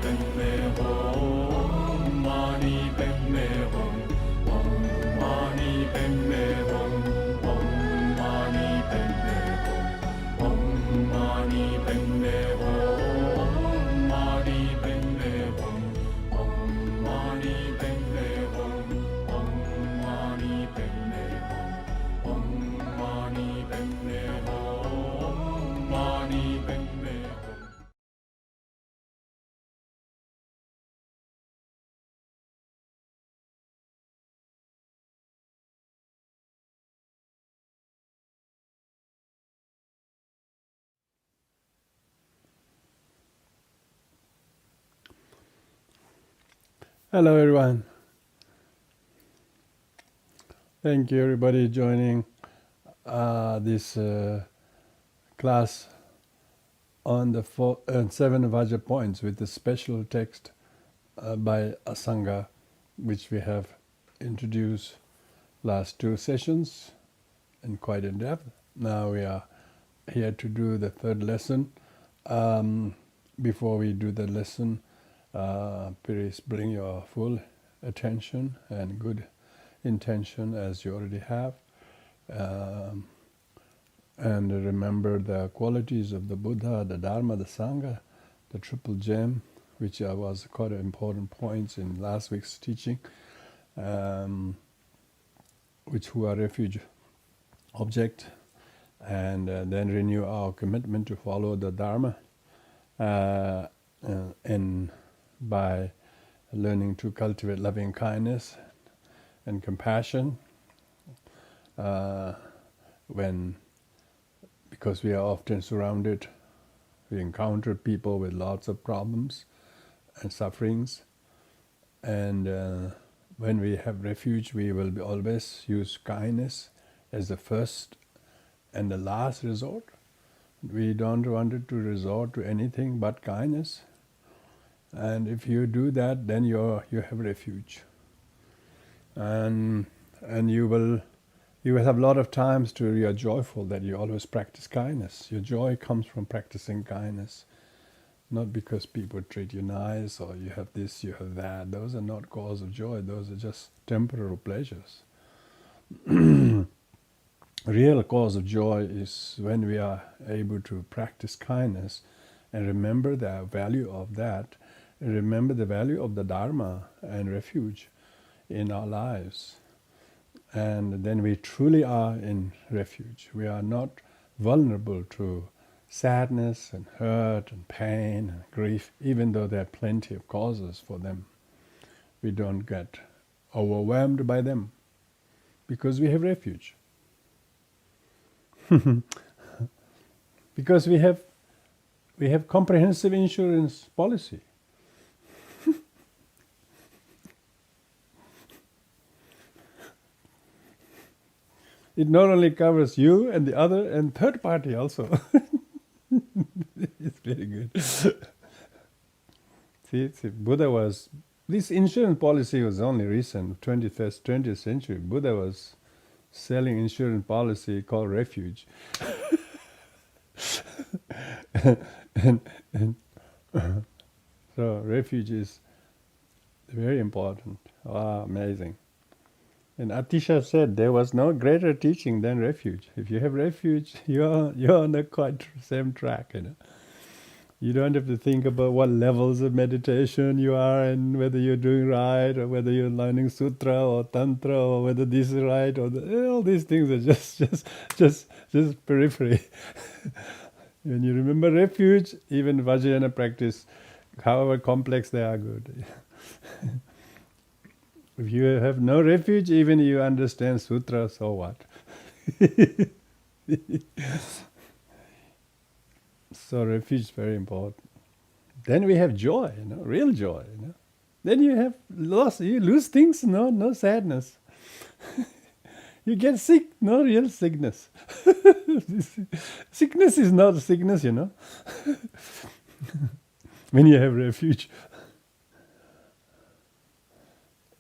Padme Hum, Mani Padme Hum, Om Mani Padme Hum, Om Mani Padme Hum, Om Mani Padme Hum, Mani Padme Hum, Om Mani Padme Hum, Om Mani Padme Hum, Om Mani Padme Hum, Mani Padme Hum. Hello everyone. Thank you everybody joining this class on the 7 Vajra points with the special text by Asanga, which we have introduced last 2 sessions and quite in depth. Now we are here to do the 3rd lesson. Before we do the lesson, please bring your full attention and good intention as you already have, and remember the qualities of the Buddha, the Dharma, the Sangha, the triple gem, which was quite important points in last week's teaching, which who are refuge object, and then renew our commitment to follow the Dharma, and by learning to cultivate loving kindness and compassion, because we are often surrounded, we encounter people with lots of problems and sufferings, and when we have refuge, we will always use kindness as the first and the last resort. We don't want it to resort to anything but kindness, and if you do that, then you have refuge, and you will have a lot of times to you are joyful that you always practice kindness. Your joy comes from practicing kindness, not because people treat you nice or you have this, you have that. Those are not cause of joy. Those are just temporal pleasures. Real cause of joy is when we are able to practice kindness and remember the value of that, and remember the value of the Dharma and refuge in our lives. And then we truly are in refuge. We are not vulnerable to sadness and hurt and pain and grief, even though there are plenty of causes for them. We don't get overwhelmed by them because we have refuge. Because we have comprehensive insurance policy. It not only covers you and the other and third party also. It's very good. See, Buddha was, this insurance policy was only recent, 20th century. Buddha was selling insurance policy called refuge. and so refuge is very important. Wow, amazing. And Atisha said there was no greater teaching than refuge. If you have refuge, you're on the quite same track, you know. You don't have to think about what levels of meditation you are and whether you're doing right or whether you're learning sutra or tantra or whether this is right or all these things are just periphery. When you remember refuge, even Vajrayana practice, however complex they are, good. If you have no refuge, even you understand sutra, so what? So refuge is very important. Then we have joy, you know, real joy. You know. Then you have loss. You lose things, no sadness. You get sick, no real sickness. Sickness is not a sickness, you know. When you have refuge.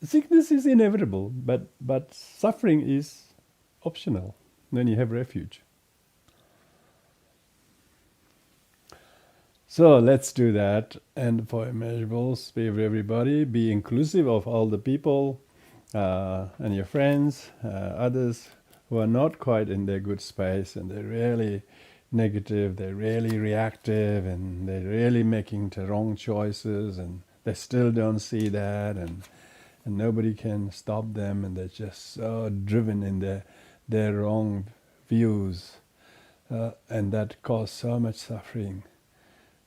Sickness is inevitable, but suffering is optional when you have refuge. So let's do that. And for immeasurables, be with everybody, be inclusive of all the people and your friends, others who are not quite in their good space and they're really negative, they're really reactive, and they're really making the wrong choices, and they still don't see that, and nobody can stop them, and they're just so driven in their wrong views, and that causes so much suffering.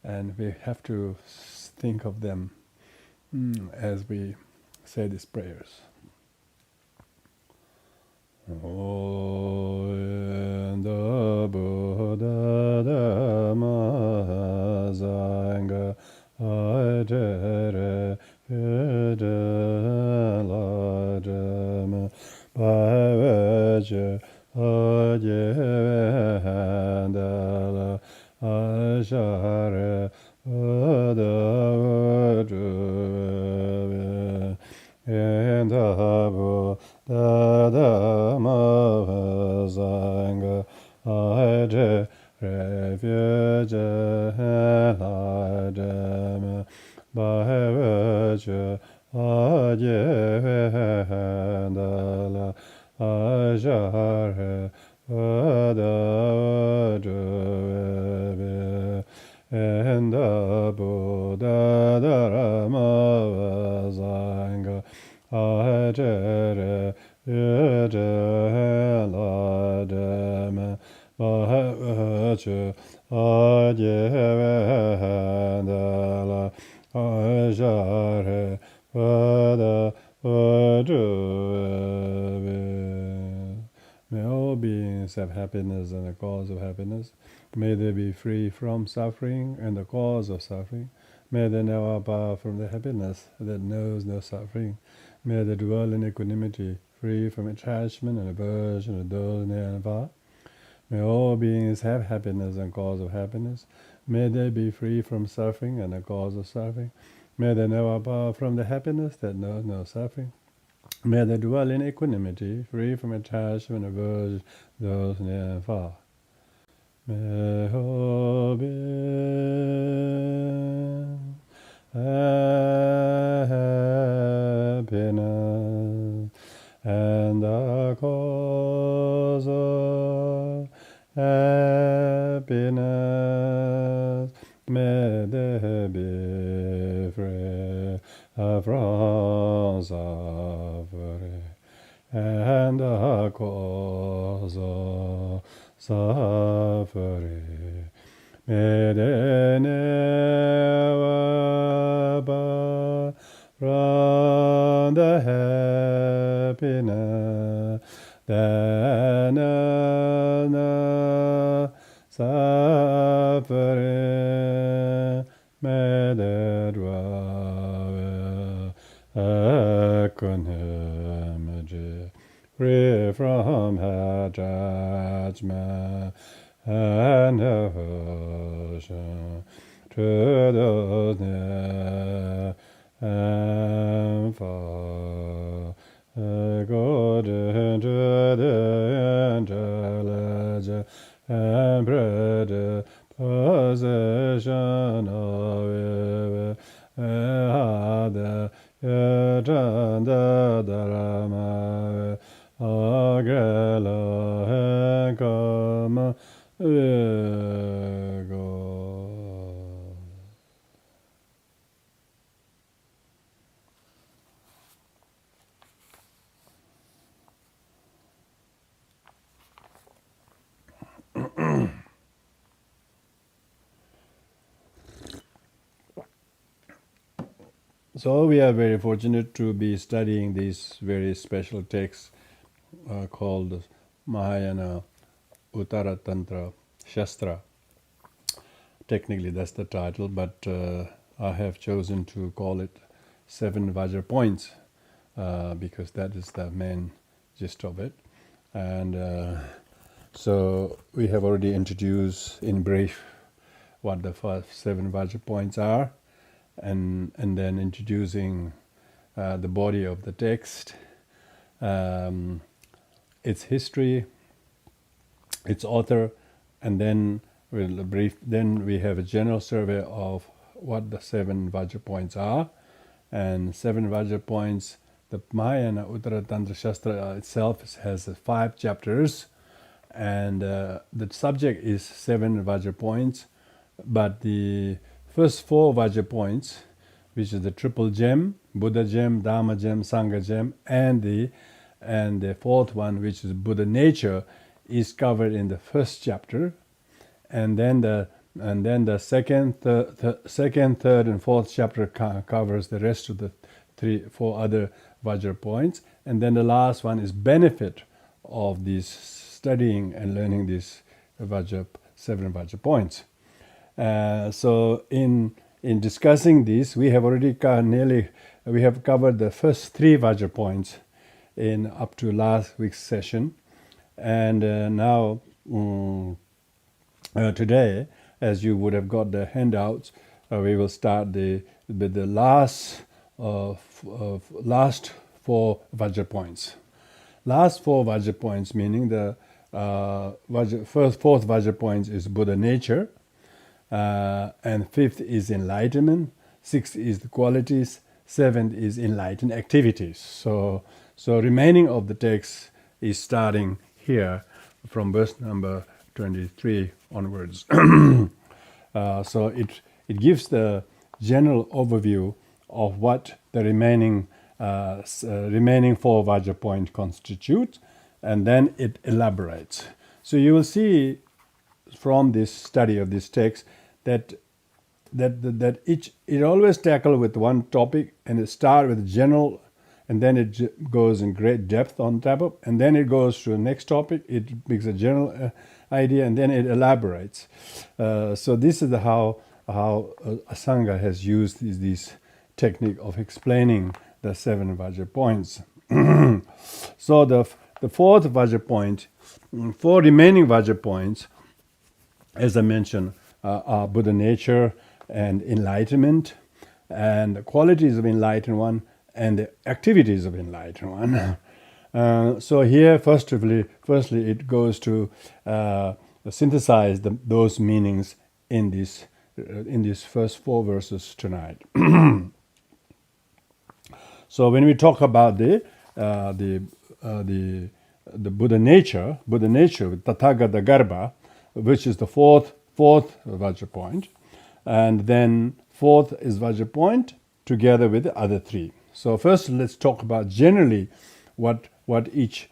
And we have to think of them as we say these prayers. O the Buddha Dhamma Sangha Vajra Vajra Vajra Vajra Ashara Vajra and Abu Dhamma Sangha Vajra refuge Lama Vajra Vajra Ashara Vajra and Abu Dhamma Sangha Vajra Vajra Vajra Vajra May all beings have happiness and the cause of happiness. May they be free from suffering and the cause of suffering. May they never part from the happiness that knows no suffering. May they dwell in equanimity, free from attachment and aversion to those near and far. May all beings have happiness and cause of happiness. May they be free from suffering and the cause of suffering. May they never part from the happiness that knows no suffering. May they dwell in equanimity, free from attachment and aversion to those near and far. May all beings happiness and the cause of happiness. May they be free from suffering and the cause of suffering. May they never part from the happiness that knows no suffering. May they dwell equanimity, free from attachment and aversion to those near and far. God into the intelligence and predisposition of the Yajanda Dharma Agrela Hekama Ego. So we are very fortunate to be studying these very special texts called Mahayana Uttaratantra Shastra. Technically that's the title, but I have chosen to call it 7 Vajra points because that is the main gist of it. And so we have already introduced in brief what the first 7 Vajra points are, and then introducing the body of the text, its history, its author, and then We'll brief. Then we have a general survey of what the 7 Vajra points are, and 7 Vajra points. The Mahayana Uttaratantra Shastra itself has 5 chapters, and the subject is 7 Vajra points, but the first 4 Vajra points, which is the triple gem, Buddha gem, Dharma gem, Sangha gem, and the fourth one, which is Buddha nature, is covered in the first chapter, and then the second, third, and fourth chapter covers the rest of the 4 other Vajra points, and then the last one is benefit of this studying and learning these 7 Vajra points. So in discussing this, we have already covered the first 3 Vajra points in up to last week's session, and now today, as you would have got the handouts, we will start with the last 4 Vajra points. Last 4 Vajra points, meaning the fourth Vajra points is Buddha nature, and 5th is enlightenment, 6th is the qualities, 7th is enlightened activities. So remaining of the text is starting here from verse number 23 onwards. So it gives the general overview of what the remaining 4 Vajra points constitute, and then it elaborates. So you will see from this study of this text that it always tackles with one topic, and it starts with general, and then it goes in great depth on top of, and then it goes to the next topic. It makes a general idea, and then it elaborates. So this is how Asanga has used this technique of explaining the 7 Vajra points. So the 4th Vajra point, 4 remaining Vajra points, as I mentioned, are Buddha nature and enlightenment, and the qualities of enlightened one, and the activities of enlightened one. So here, firstly, it goes to synthesize those meanings in these first 4 verses tonight. So when we talk about the Buddha nature with Tathagata Garbha, which is the fourth Vajra point, and then 4th is Vajra point together with the other 3. So first, let's talk about generally what those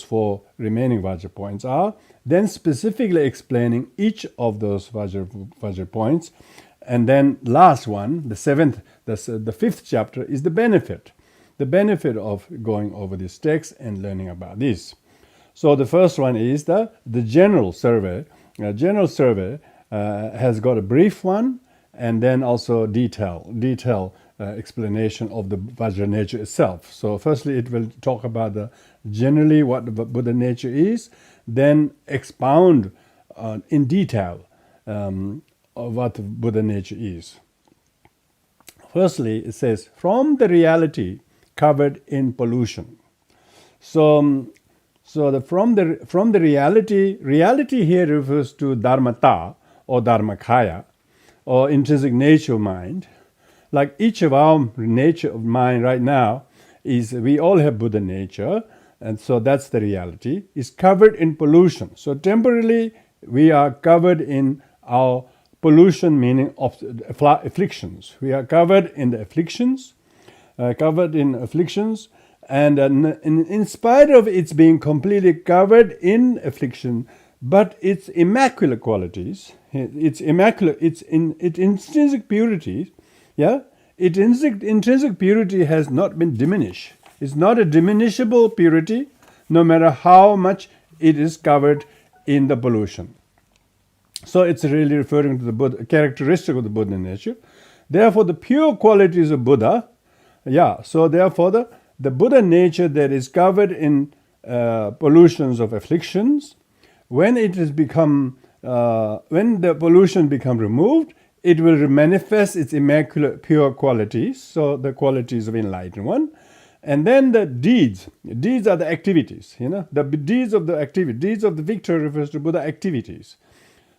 4 remaining Vajra points are. Then specifically explaining each of those Vajra points, and then last one, the 5th chapter, is the benefit of going over this text and learning about this. So the first one is the general survey. General survey has got a brief one, and then also detail explanation of the Vajra nature itself. So firstly, it will talk about generally what the Buddha nature is, then expound in detail of what Buddha nature is. Firstly, it says, from the reality covered in pollution. So from the reality here refers to dharmata or dharmakaya or intrinsic nature of mind. Like each of our nature of mind right now is, we all have Buddha nature, and so that's the reality, is covered in pollution. So temporarily we are covered in our pollution, meaning of afflictions. We are covered in the afflictions, and in spite of its being completely covered in affliction, but its immaculate qualities, its intrinsic purity, intrinsic purity has not been diminished. It's not a diminishable purity, no matter how much it is covered in the pollution. So it's really referring to the Buddha, characteristic of the Buddha nature. Therefore, the pure qualities of Buddha, so therefore the Buddha nature that is covered in pollutions of afflictions, when it has become, when the pollution become removed, it will manifest its immaculate pure qualities, so the qualities of enlightened one. And then the deeds are the activities, the deeds of the victor refers to Buddha activities.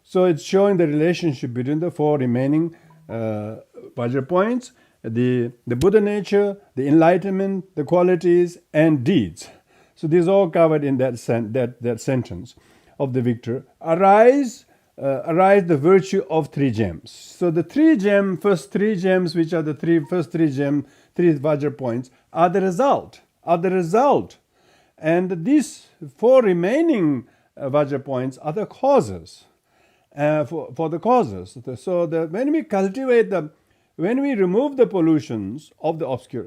So it's showing the relationship between the four remaining Vajra points, the Buddha nature, the enlightenment, the qualities, and deeds. So these are all covered in that sentence of the victor. Arise the virtue of three gems. So the first three gems, which are the three Vajra points, are the result. And these four remaining Vajra points are the causes. For the causes. So when we cultivate when we remove the pollutions of the obscure,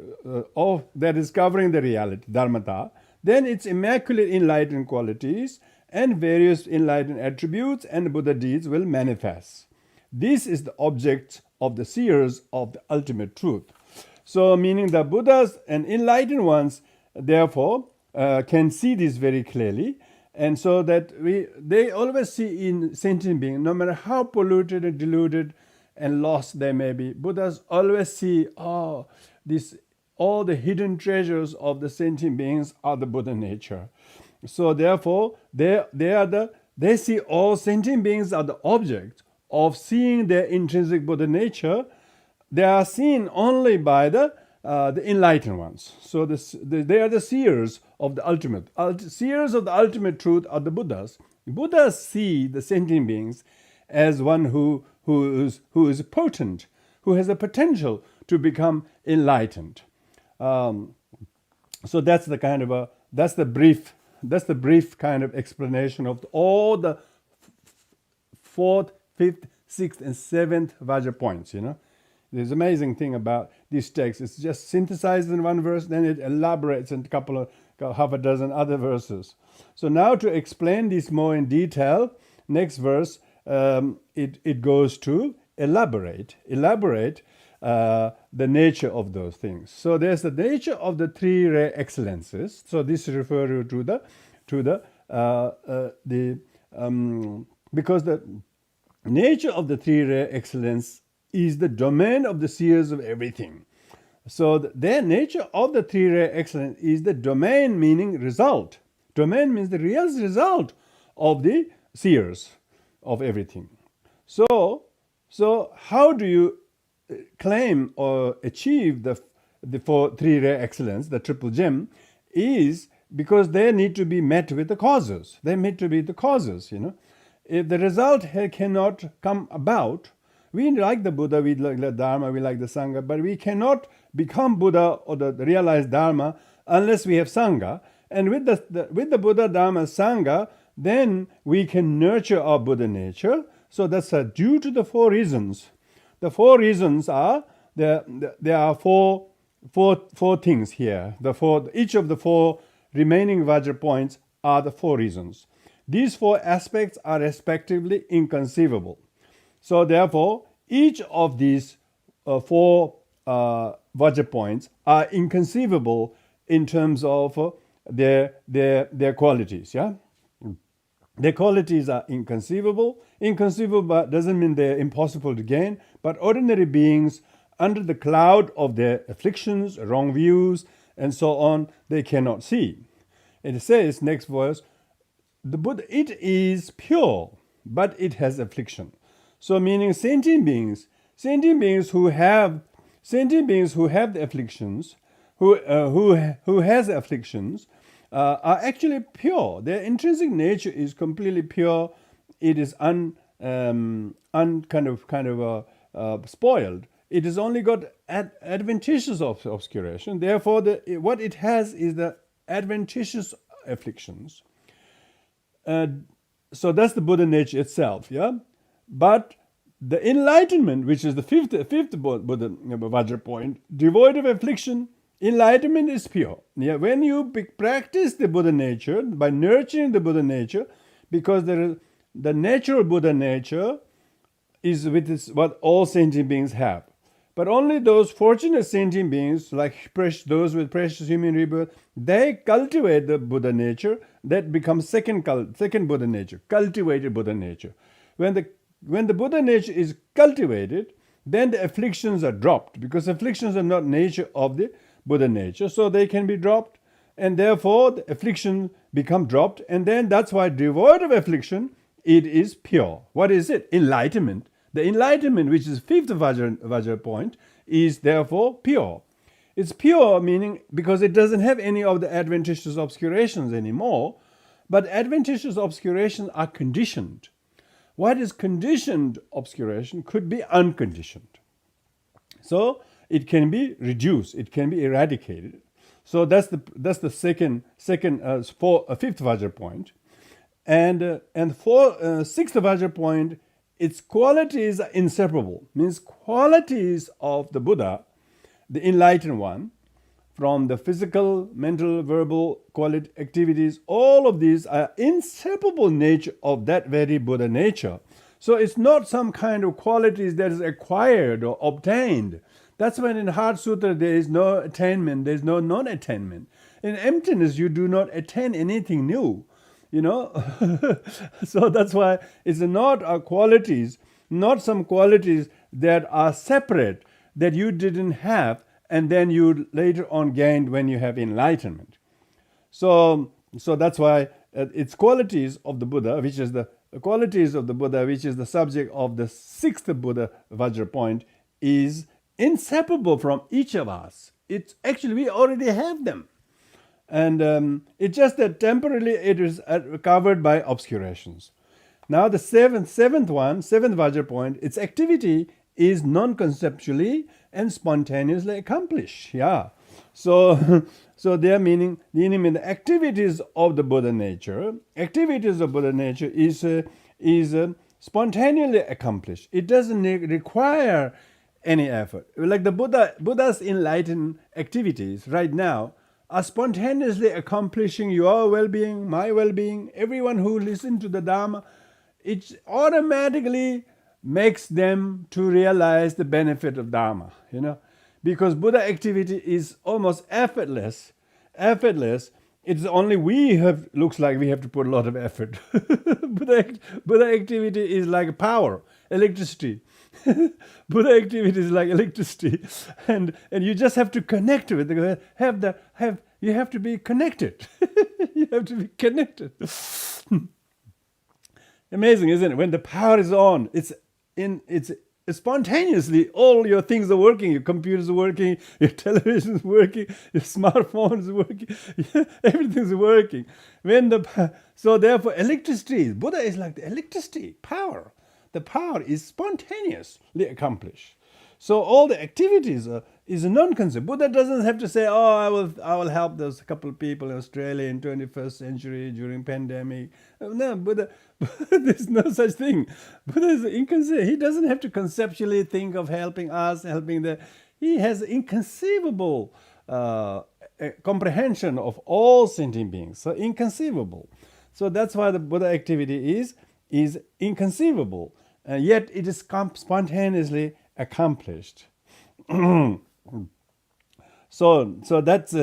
that is covering the reality, dharmata, then its immaculate enlightened qualities and various enlightened attributes and Buddha deeds will manifest. This is the object of the seers of the ultimate truth. So meaning the Buddhas and enlightened ones, therefore, can see this very clearly. And so that they always see in sentient beings, no matter how polluted and deluded and lost they may be, Buddhas always see, all the hidden treasures of the sentient beings are the Buddha nature. So therefore, they see all sentient beings are the object of seeing their intrinsic Buddha nature. They are seen only by the enlightened ones. So they are the seers of the ultimate. Seers of the ultimate truth are the Buddhas. Buddhas see the sentient beings as one who is potent, who has a potential to become enlightened. So that's the brief kind of explanation of all the fourth, fifth, sixth, and seventh Vajra points. There's amazing thing about this text. It's just synthesized in one verse, then it elaborates in half a dozen other verses. So now to explain this more in detail, next verse, it goes to elaborate the nature of those things. So there's the nature of the three rare excellences. So this refers because the nature of the three rare excellence is the domain of the seers of everything. So their nature of the three rare excellence is the domain, meaning result. Domain means the real result of the seers of everything. So how do you claim or achieve the three rare excellence, the triple gem, is because they need to be met with the causes. They need to be the causes, If the result cannot come about, we like the Buddha, we like the Dharma, we like the Sangha, but we cannot become Buddha or the realized Dharma unless we have Sangha. And with the Buddha, Dharma, Sangha, then we can nurture our Buddha nature. So that's due to the four reasons. The four reasons are, there are four things here. Each of the four remaining Vajra points are the four reasons. These four aspects are respectively inconceivable. So therefore, each of these four Vajra points are inconceivable in terms of their qualities. Yeah, their qualities are inconceivable. Inconceivable doesn't mean they're impossible to gain, but ordinary beings, under the cloud of their afflictions, wrong views, and so on, they cannot see. It says, next verse, the Buddha, it is pure, but it has affliction. So meaning sentient beings who have the afflictions, who has afflictions, are actually pure. Their intrinsic nature is completely pure. It is spoiled. It has only got adventitious obscuration. Therefore, what it has is the adventitious afflictions. So that's the Buddha nature itself. Yeah. But the enlightenment, which is the fifth Buddha Vajra point, devoid of affliction, enlightenment is pure. Yeah, when you practice the Buddha nature by nurturing the Buddha nature, because the natural Buddha nature is what all sentient beings have. But only those fortunate sentient beings, like those with precious human rebirth, they cultivate the Buddha nature. That becomes second Buddha nature, cultivated Buddha nature. When the Buddha nature is cultivated, then the afflictions are dropped, because afflictions are not nature of the Buddha nature, so they can be dropped, and therefore the affliction become dropped, and then that's why devoid of affliction, it is pure. What is it? Enlightenment. The enlightenment, which is fifth Vajra point, is therefore pure. It's pure meaning because it doesn't have any of the adventitious obscurations anymore, but adventitious obscurations are conditioned. What is conditioned obscuration could be unconditioned. So it can be reduced, it can be eradicated. So that's the fifth Vajra point, and for sixth Vajra point, its qualities are inseparable. Means qualities of the Buddha, the enlightened one, from the physical, mental, verbal quality activities, all of these are inseparable nature of that very Buddha nature. So it's not some kind of qualities that is acquired or obtained. That's when in Heart Sutra there is no attainment, there is no non-attainment. In emptiness you do not attain anything new, So that's why it's not qualities, not some qualities that are separate, that you didn't have, and then you later on gained when you have enlightenment. So that's why it's qualities of the Buddha, which is the qualities of the Buddha, which is the subject of the sixth Buddha Vajra point, is inseparable from each of us. It's actually, we already have them. And it's just that temporarily it is covered by obscurations. Now the seventh Vajra point, its activity is non-conceptually and spontaneously accomplished. Yeah. So their meaning the activities of the Buddha nature. Activities of Buddha nature is spontaneously accomplished. It doesn't require any effort. Like the Buddha's enlightened activities right now are spontaneously accomplishing your well-being, my well-being, everyone who listens to the Dharma. It automatically makes them to realize the benefit of Dharma, because Buddha activity is almost effortless. It's only looks like we have to put a lot of effort. Buddha activity is like power, electricity. Buddha activity is like electricity, and you just have to connect with it. You have to be connected. You have to be connected. Amazing, isn't it? When the power is on, it's spontaneously all your things are working. Your computers are working, your television is working, your smartphone is working, everything's working. So therefore, electricity, Buddha is like the electricity, power. The power is spontaneously accomplished. So all the activities is a non-concept. Buddha doesn't have to say, "Oh, I will help those couple of people in Australia in 21st century during pandemic." No, Buddha, there's no such thing. Buddha is inconceivable. He doesn't have to conceptually think of helping us, helping the. He has inconceivable comprehension of all sentient beings. So inconceivable. So that's why the Buddha activity is inconceivable, and yet it is spontaneously accomplished. So that's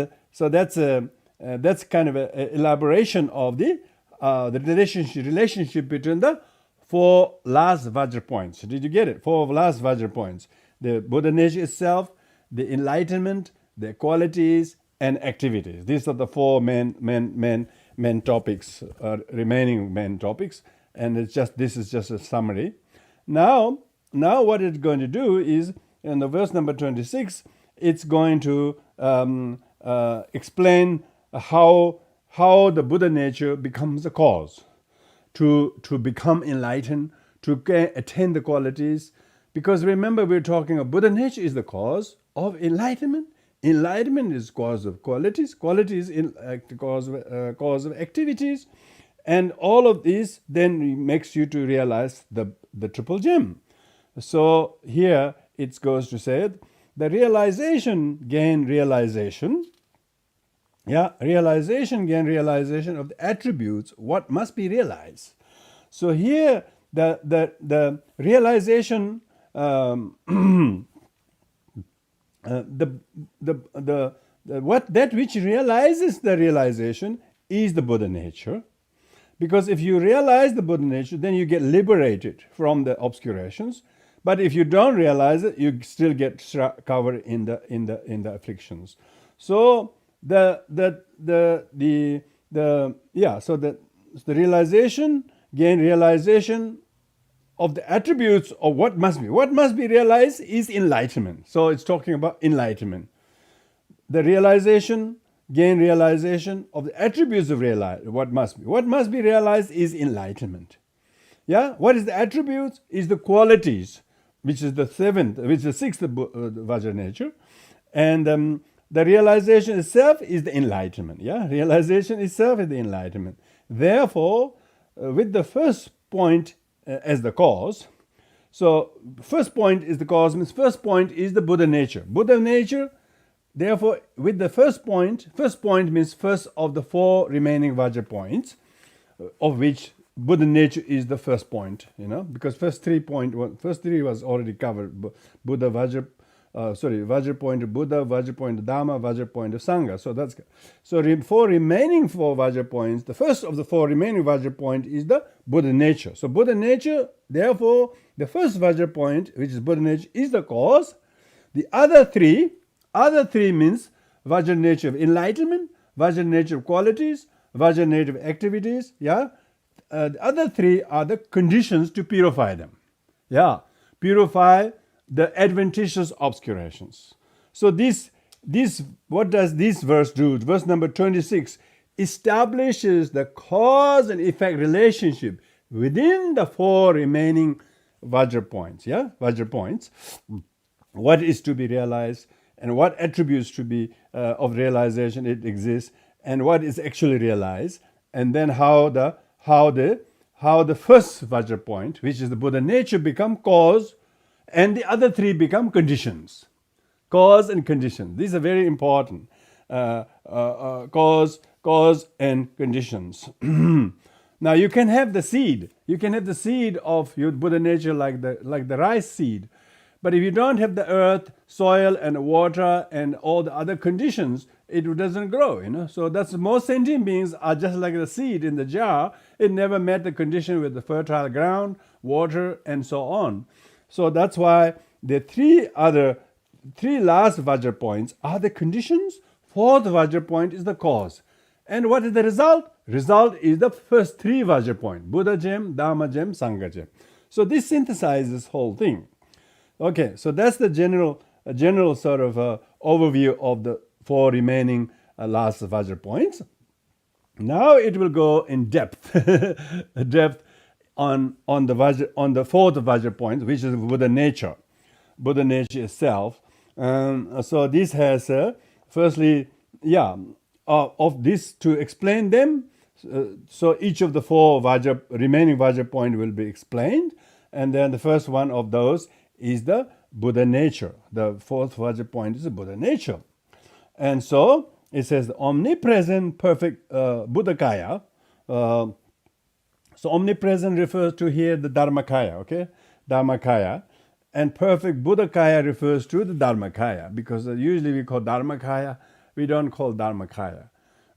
kind of an elaboration of the relationship between the four last Vajra points. Did you get it? Four last Vajra points: the Buddha nature itself, the enlightenment, the qualities, and activities. These are the four main topics, remaining main topics. And this is just a summary. Now what it's going to do is, in the verse number 26, it's going to explain how the Buddha nature becomes a cause to become enlightened, to attain the qualities. Because remember, we're talking about Buddha nature is the cause of enlightenment. Enlightenment is cause of qualities. Qualities is cause of activities. And all of this then makes you to realize the triple gem. So here it goes to say the realization gain realization. Yeah, realization gain realization of the attributes, what must be realized. So here the realization that which realizes the realization is the Buddha nature. Because if you realize the Buddha nature, then you get liberated from the obscurations. But if you don't realize it, you still get covered in the afflictions. So the realization gain realization of the attributes of what must be. What must be realized is enlightenment. So it's talking about enlightenment. The realization, gain realization of the attributes of what must be. What must be realized is enlightenment. Yeah, what is the attributes? Is the qualities, which is the sixth Vajra nature, and the realization itself is the enlightenment. Yeah, realization itself is the enlightenment. Therefore, with the first point as the cause, so first point is the cause, means first point is the Buddha nature. Buddha nature, therefore, with the first point means first of the four remaining Vajra points, of which Buddha nature is the first point, because first three was already covered. Buddha Vajra, Vajra point of Buddha, Vajra point of Dhamma, Vajra point of Sangha. So remaining four Vajra points. The first of the four remaining Vajra point is the Buddha nature. So Buddha nature, therefore, the first Vajra point, which is Buddha nature, is the cause. The other three means Vajra nature of enlightenment, Vajra nature of qualities, Vajra nature of activities. Yeah. The other three are the conditions to purify them. Yeah, purify the adventitious obscurations. So what does this verse do? Verse number 26 establishes the cause and effect relationship within the four remaining Vajra points. Yeah, Vajra points. What is to be realized and what attributes to be of realization it exists, and what is actually realized, and then how the first Vajra point, which is the Buddha nature, become cause, and the other three become conditions. Cause and conditions. These are very important. Cause and conditions. Now you can have the seed. You can have the seed of your Buddha nature like the rice seed. But if you don't have the earth, soil, and water, and all the other conditions, it doesn't grow, So that's most sentient beings are just like the seed in the jar. It never met the condition with the fertile ground, water, and so on. So that's why the three last Vajra points are the conditions. Fourth Vajra point is the cause. And what is the result? Result is the first three Vajra points: Buddha gem, Dhamma gem, Sangha gem. So this synthesizes this whole thing. Okay, so that's the general sort of overview of the four remaining last Vajra points. Now it will go in depth, on the fourth Vajra point, which is Buddha nature itself. So this has firstly, of this to explain them. So each of the four remaining Vajra point will be explained, and then the first one of those is the Buddha nature. The fourth Vajra point is the Buddha nature. And so it says the omnipresent perfect Buddhakaya. So omnipresent refers to here the Dharmakaya, okay? Dharmakaya. And perfect Buddhakaya refers to the Dharmakaya, because usually we call Dharmakaya, we don't call Dharmakaya,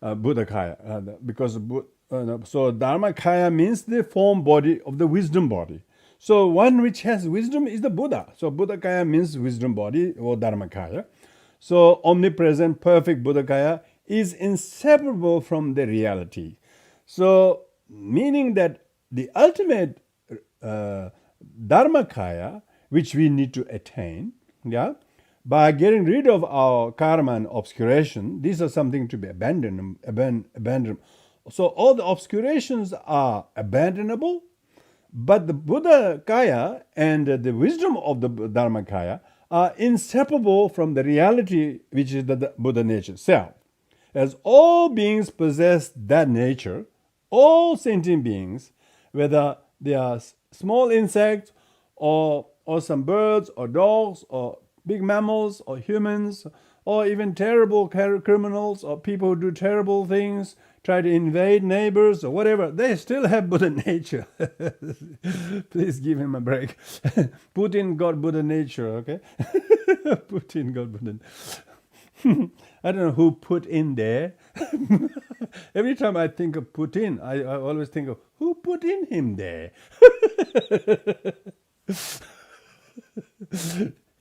Buddhakaya. So Dharmakaya means the form body of the wisdom body. So one which has wisdom is the Buddha. So Buddhakaya means wisdom body or Dharmakaya. So omnipresent, perfect Buddhakaya is inseparable from the reality. So meaning that the ultimate Dharmakaya, which we need to attain, by getting rid of our karma and obscuration, these are something to be abandoned. So all the obscurations are abandonable. But the Buddhakaya and the wisdom of the Dharmakaya are inseparable from the reality, which is the Buddha nature self. As all beings possess that nature, all sentient beings, whether they are small insects or some birds or dogs or big mammals or humans or even terrible criminals or people who do terrible things, try to invade neighbors or whatever, they still have Buddha nature. Please give him a break. Putin got Buddha nature, okay? Putin got Buddha. I don't know who put in there. Every time I think of Putin, I always think of who put in him there.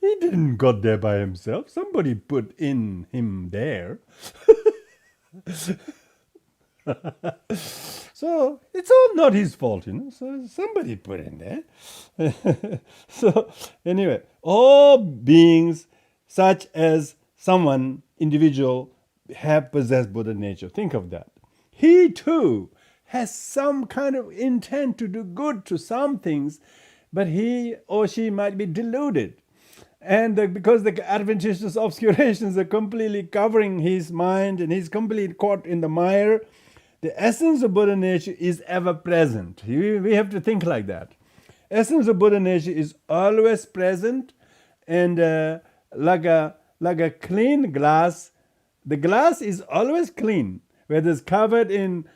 He didn't got there by himself. Somebody put in him there. So it's all not his fault, So somebody put in there. So anyway, all beings such as someone, individual, have possessed Buddha nature. Think of that. He too has some kind of intent to do good to some things, but he or she might be deluded. And because the adventitious obscurations are completely covering his mind and he's completely caught in the mire, the essence of Buddha nature is ever present. We have to think like that. Essence of Buddha nature is always present, and like a clean glass, the glass is always clean, whether it's covered in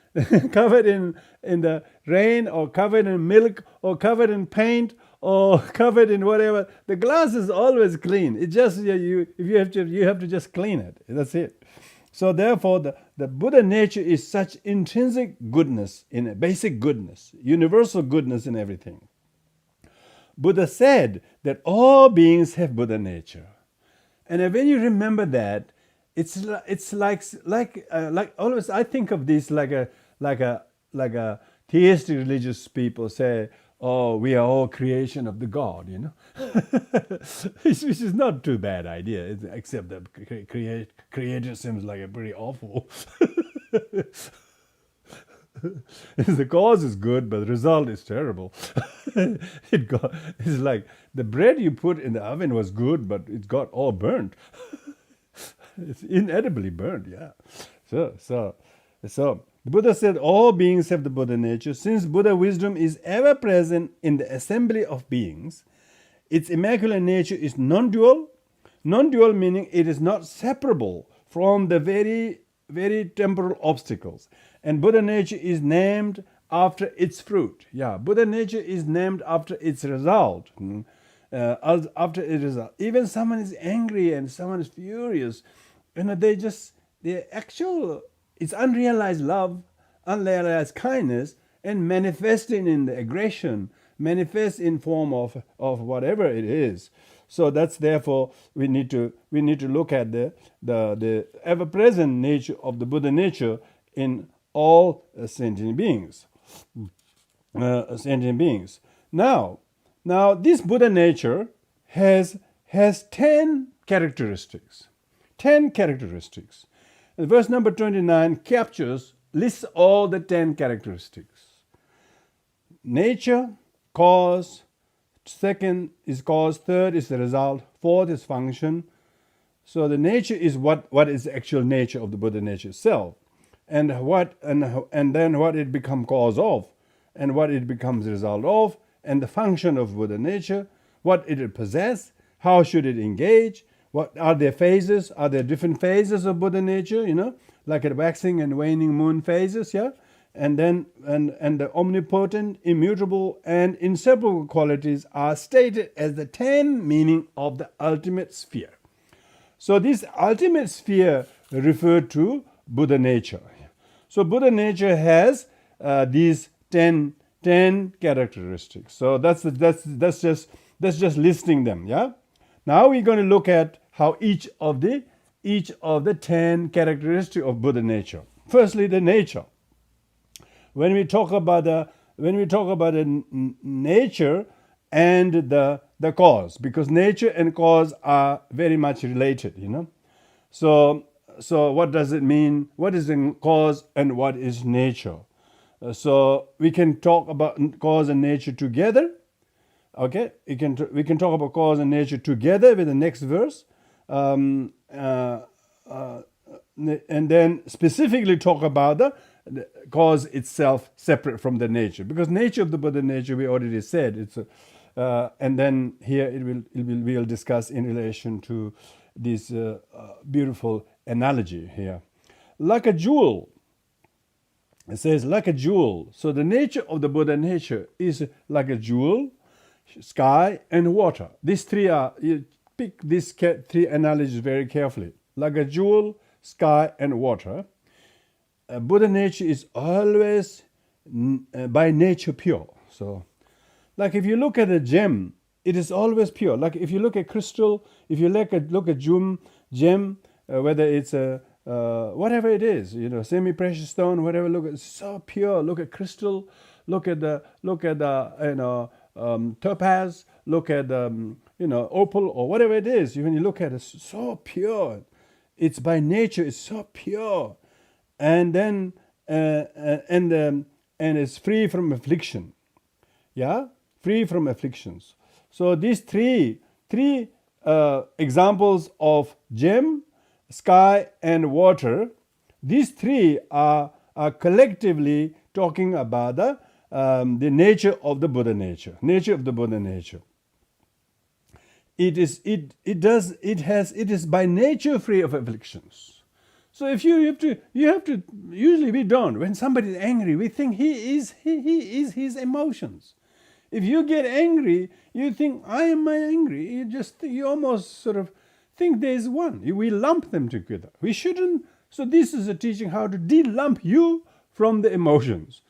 covered in the rain, or covered in milk, or covered in paint, or covered in whatever. The glass is always clean. It just you have to just clean it. That's it. So therefore, the Buddha nature is such intrinsic goodness, in a basic goodness, universal goodness in everything. Buddha said that all beings have Buddha nature, and when you remember that, it's like always I think of this like a theistic religious people say, oh, we are all creation of the God, which is not too bad idea, except that creator seems like a pretty awful. The cause is good, but the result is terrible. It's like the bread you put in the oven was good, but it got all burnt. It's inedibly burnt, yeah. So the Buddha said all beings have the Buddha nature. Since Buddha wisdom is ever present in the assembly of beings, its immaculate nature is non-dual. Non-dual meaning it is not separable from the very, very temporal obstacles. And Buddha nature is named after its fruit. Yeah, Buddha nature is named after its result. After its result. Even someone is angry and someone is furious, it's unrealized love, unrealized kindness, and manifesting in the aggression, manifest in form of whatever it is. So that's therefore we need to look at the ever-present nature of the Buddha nature in all sentient beings. Now this Buddha nature has 10 characteristics. 10 characteristics. And verse number 29 lists all the 10 characteristics. Nature, cause, second is cause, third is the result, fourth is function. So the nature is what is the actual nature of the Buddha nature itself, and then what it becomes cause of, and what it becomes result of, and the function of Buddha nature, what it possess, how should it engage, what are there phases? Are there different phases of Buddha nature? Like a waxing and waning moon phases, yeah. And then and the omnipotent, immutable, and inseparable qualities are stated as the 10 meaning of the ultimate sphere. So this ultimate sphere referred to Buddha nature. So Buddha nature has these 10 characteristics. So that's just listing them, yeah. Now we're going to look at how each of the 10 characteristics of Buddha nature. Firstly, the nature. When we talk about the nature and the cause, because nature and cause are very much related, So what does it mean? What is the cause and what is nature? So we can talk about cause and nature together. Okay, we can talk about cause and nature together with the next verse, and then specifically talk about the cause itself separate from the nature, because nature of the Buddha nature we already said it's and then here we'll discuss in relation to this beautiful analogy here, like a jewel. It says like a jewel. So the nature of the Buddha nature is like a jewel, sky and water. These three you pick these three analogies very carefully. Like a jewel, sky and water. Buddha nature is always by nature pure. So like if you look at a gem, it is always pure. Like if you look at crystal, if you look at gem, whether it's a whatever it is, semi-precious stone, whatever. Look, it's so pure. Look at crystal. Look at the topaz. Look at the opal or whatever it is. When you look at it, it's so pure. It's by nature. It's so pure, and then and it's free from affliction. Yeah, free from afflictions. So these three examples of gem, sky, and water. These three are collectively talking about the nature of the Buddha nature. Nature of the Buddha nature. It is by nature free of afflictions. So if you have to usually we don't. When somebody is angry, we think he is his emotions. If you get angry, you think, I am my angry. You almost sort of think there is one. We lump them together. We shouldn't. So this is a teaching how to de-lump you from the emotions.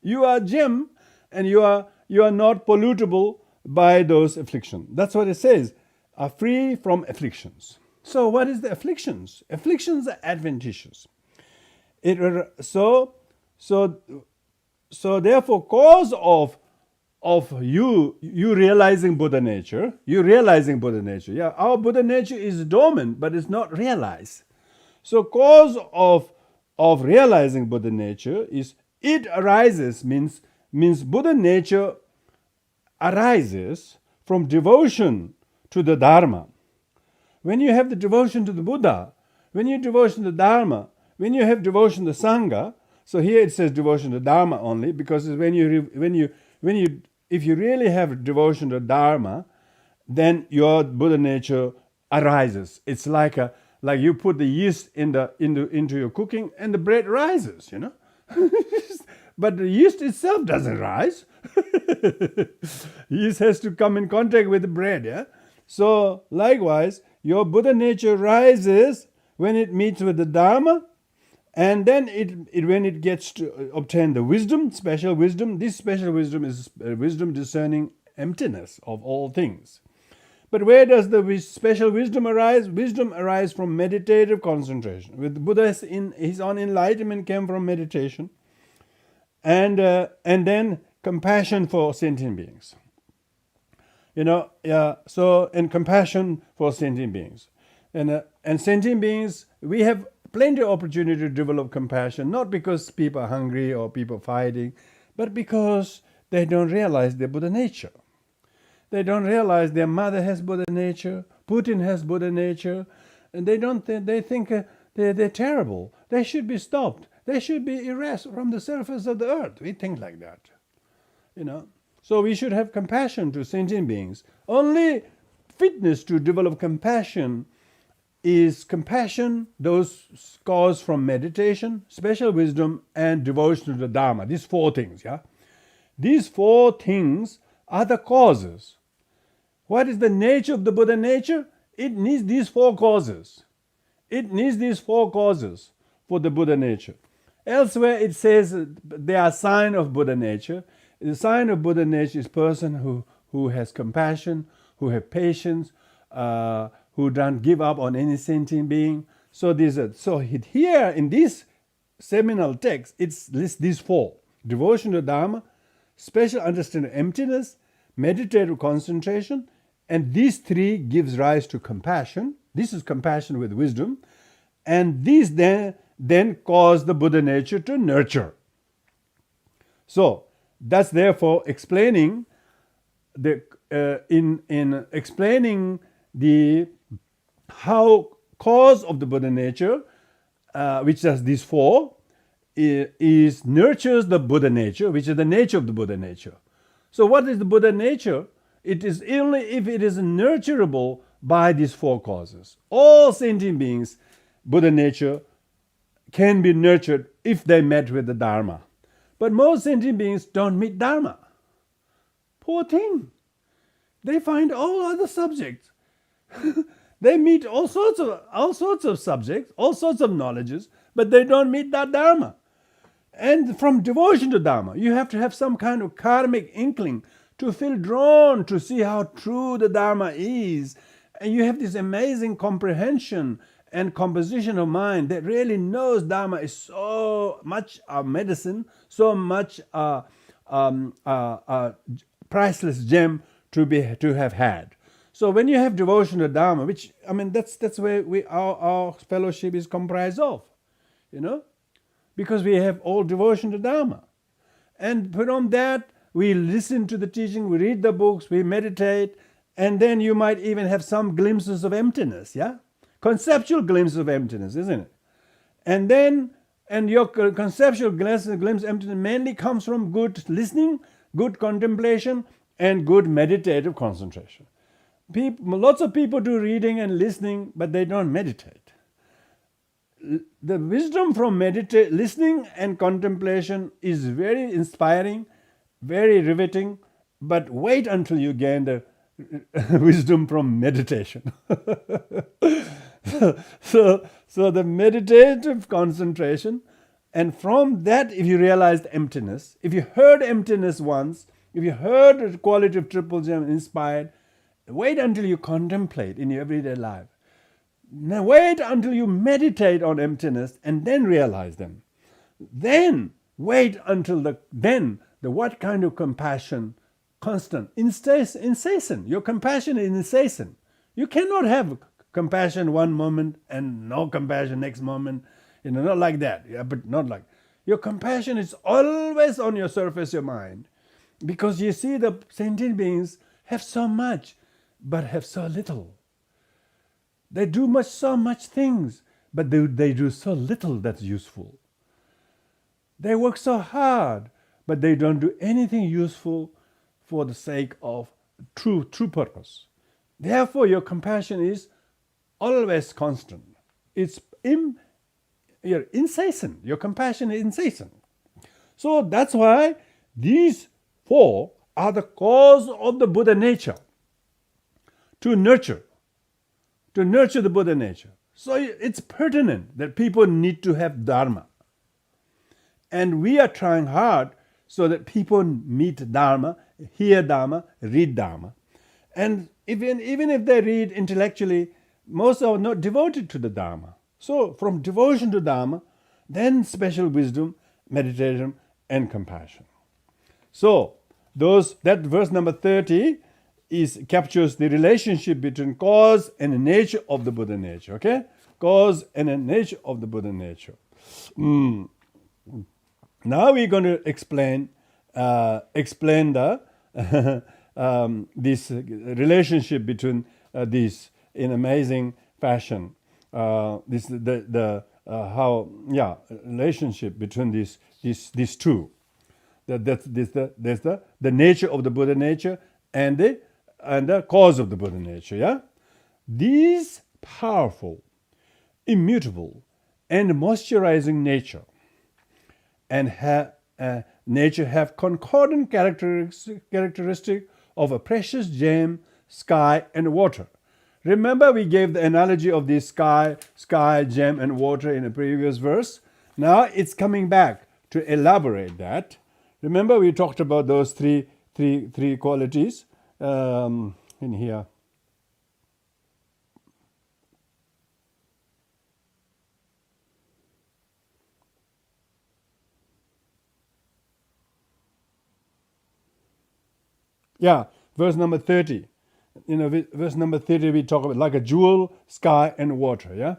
You are gem, and you are not pollutable by those afflictions. That's what it says. Are free from afflictions. So what is the afflictions? Afflictions are adventitious. So therefore, cause of you realizing Buddha nature, Yeah, our Buddha nature is dormant, but it's not realized. So cause of realizing Buddha nature is it arises, means Buddha nature arises from devotion to the Dharma. When you have the devotion to the Buddha, when you devotion to the Dharma, when you have devotion to the Sangha, so here it says devotion to Dharma only, because if you really have devotion to Dharma, then your Buddha nature arises. It's like you put the yeast into your cooking, and the bread rises, But the yeast itself doesn't rise. Yeast has to come in contact with the bread, yeah? So likewise, your Buddha nature rises when it meets with the Dharma, and then when it gets to obtain the wisdom, special wisdom. This special wisdom is wisdom discerning emptiness of all things. But where does the special wisdom arise? Wisdom arises from meditative concentration. With Buddha, his own enlightenment came from meditation, and then compassion for sentient beings. So and compassion for sentient beings, and sentient beings, we have plenty of opportunity to develop compassion, not because people are hungry or people fighting, but because they don't realize their Buddha nature. They don't realize their mother has Buddha nature, Putin has Buddha nature, and they think they're terrible. They should be stopped. They should be erased from the surface of the earth. We think like that, So we should have compassion to sentient beings. Only fitness to develop compassion is compassion, those caused from meditation, special wisdom, and devotion to the Dharma. These four things, yeah? These four things are the causes. What is the nature of the Buddha nature? It needs these four causes. It needs these four causes for the Buddha nature. Elsewhere it says they are sign of Buddha nature. The sign of Buddha nature is person who has compassion, who have patience, who don't give up on any sentient being. So here in this seminal text, it lists these four: devotion to Dharma, special understanding of emptiness, meditative concentration, and these three gives rise to compassion. This is compassion with wisdom, and these then cause the Buddha nature to nurture. So that's therefore explaining in explaining the how cause of the Buddha nature, which has these four, is nurtures the Buddha nature, which is the nature of the Buddha nature. So what is the Buddha nature? It is only if it is nurturable by these four causes. All sentient beings, Buddha nature can be nurtured if they met with the Dharma. But most sentient beings don't meet Dharma. Poor thing. They find all other subjects. They meet all sorts of subjects, all sorts of knowledges, but they don't meet that Dharma. And from devotion to Dharma, you have to have some kind of karmic inkling to feel drawn to see how true the Dharma is. And you have this amazing comprehension and composition of mind that really knows Dharma is so much a medicine, so much a priceless gem to have had. So when you have devotion to Dharma, which that's where our fellowship is comprised of, because we have all devotion to Dharma. And from that, we listen to the teaching, we read the books, we meditate, and then you might even have some glimpses of emptiness, yeah? Conceptual glimpses of emptiness, isn't it? And your conceptual glimpse of emptiness mainly comes from good listening, good contemplation, and good meditative concentration. Lots of people do reading and listening, but they don't meditate. The wisdom from listening and contemplation is very inspiring, very riveting, but wait until you gain the wisdom from meditation. So the meditative concentration, and from that, if you realized emptiness, if you heard emptiness once, if you heard the quality of Triple Gem inspired, wait until you contemplate in your everyday life. Now wait until you meditate on emptiness and then realize them. Then wait until the what kind of compassion, constant, incessant. Your compassion is incessant. You cannot have compassion one moment and no compassion next moment. Not like that. Yeah, but not like. Your compassion is always on your surface, your mind. Because you see the sentient beings have so much, but have so little. They do so much things, but they do so little that's useful. They work so hard, but they don't do anything useful for the sake of true purpose. Therefore, your compassion is always constant. You're incessant. Your compassion is incessant. So that's why these four are the cause of the Buddha nature. To nurture the Buddha nature. So it's pertinent that people need to have Dharma. And we are trying hard so that people meet Dharma, hear Dharma, read Dharma. And even if they read intellectually, most are not devoted to the Dharma. So from devotion to Dharma, then special wisdom, meditation, and compassion. So that verse number 30 captures the relationship between cause and nature of the Buddha nature. Okay, cause and nature of the Buddha nature. Now we're going to explain the this relationship between these in amazing fashion. Relationship between these two. There's the nature of the Buddha nature and the cause of the Buddha nature. Yeah, these powerful, immutable, and moisturizing nature have concordant characteristic of a precious gem, sky, and water. Remember, we gave the analogy of the sky, gem, and water in a previous verse. Now it's coming back to elaborate that. Remember, we talked about those three qualities in here. Yeah, verse number 30. Verse number 30 we talk about like a jewel, sky, and water. Yeah,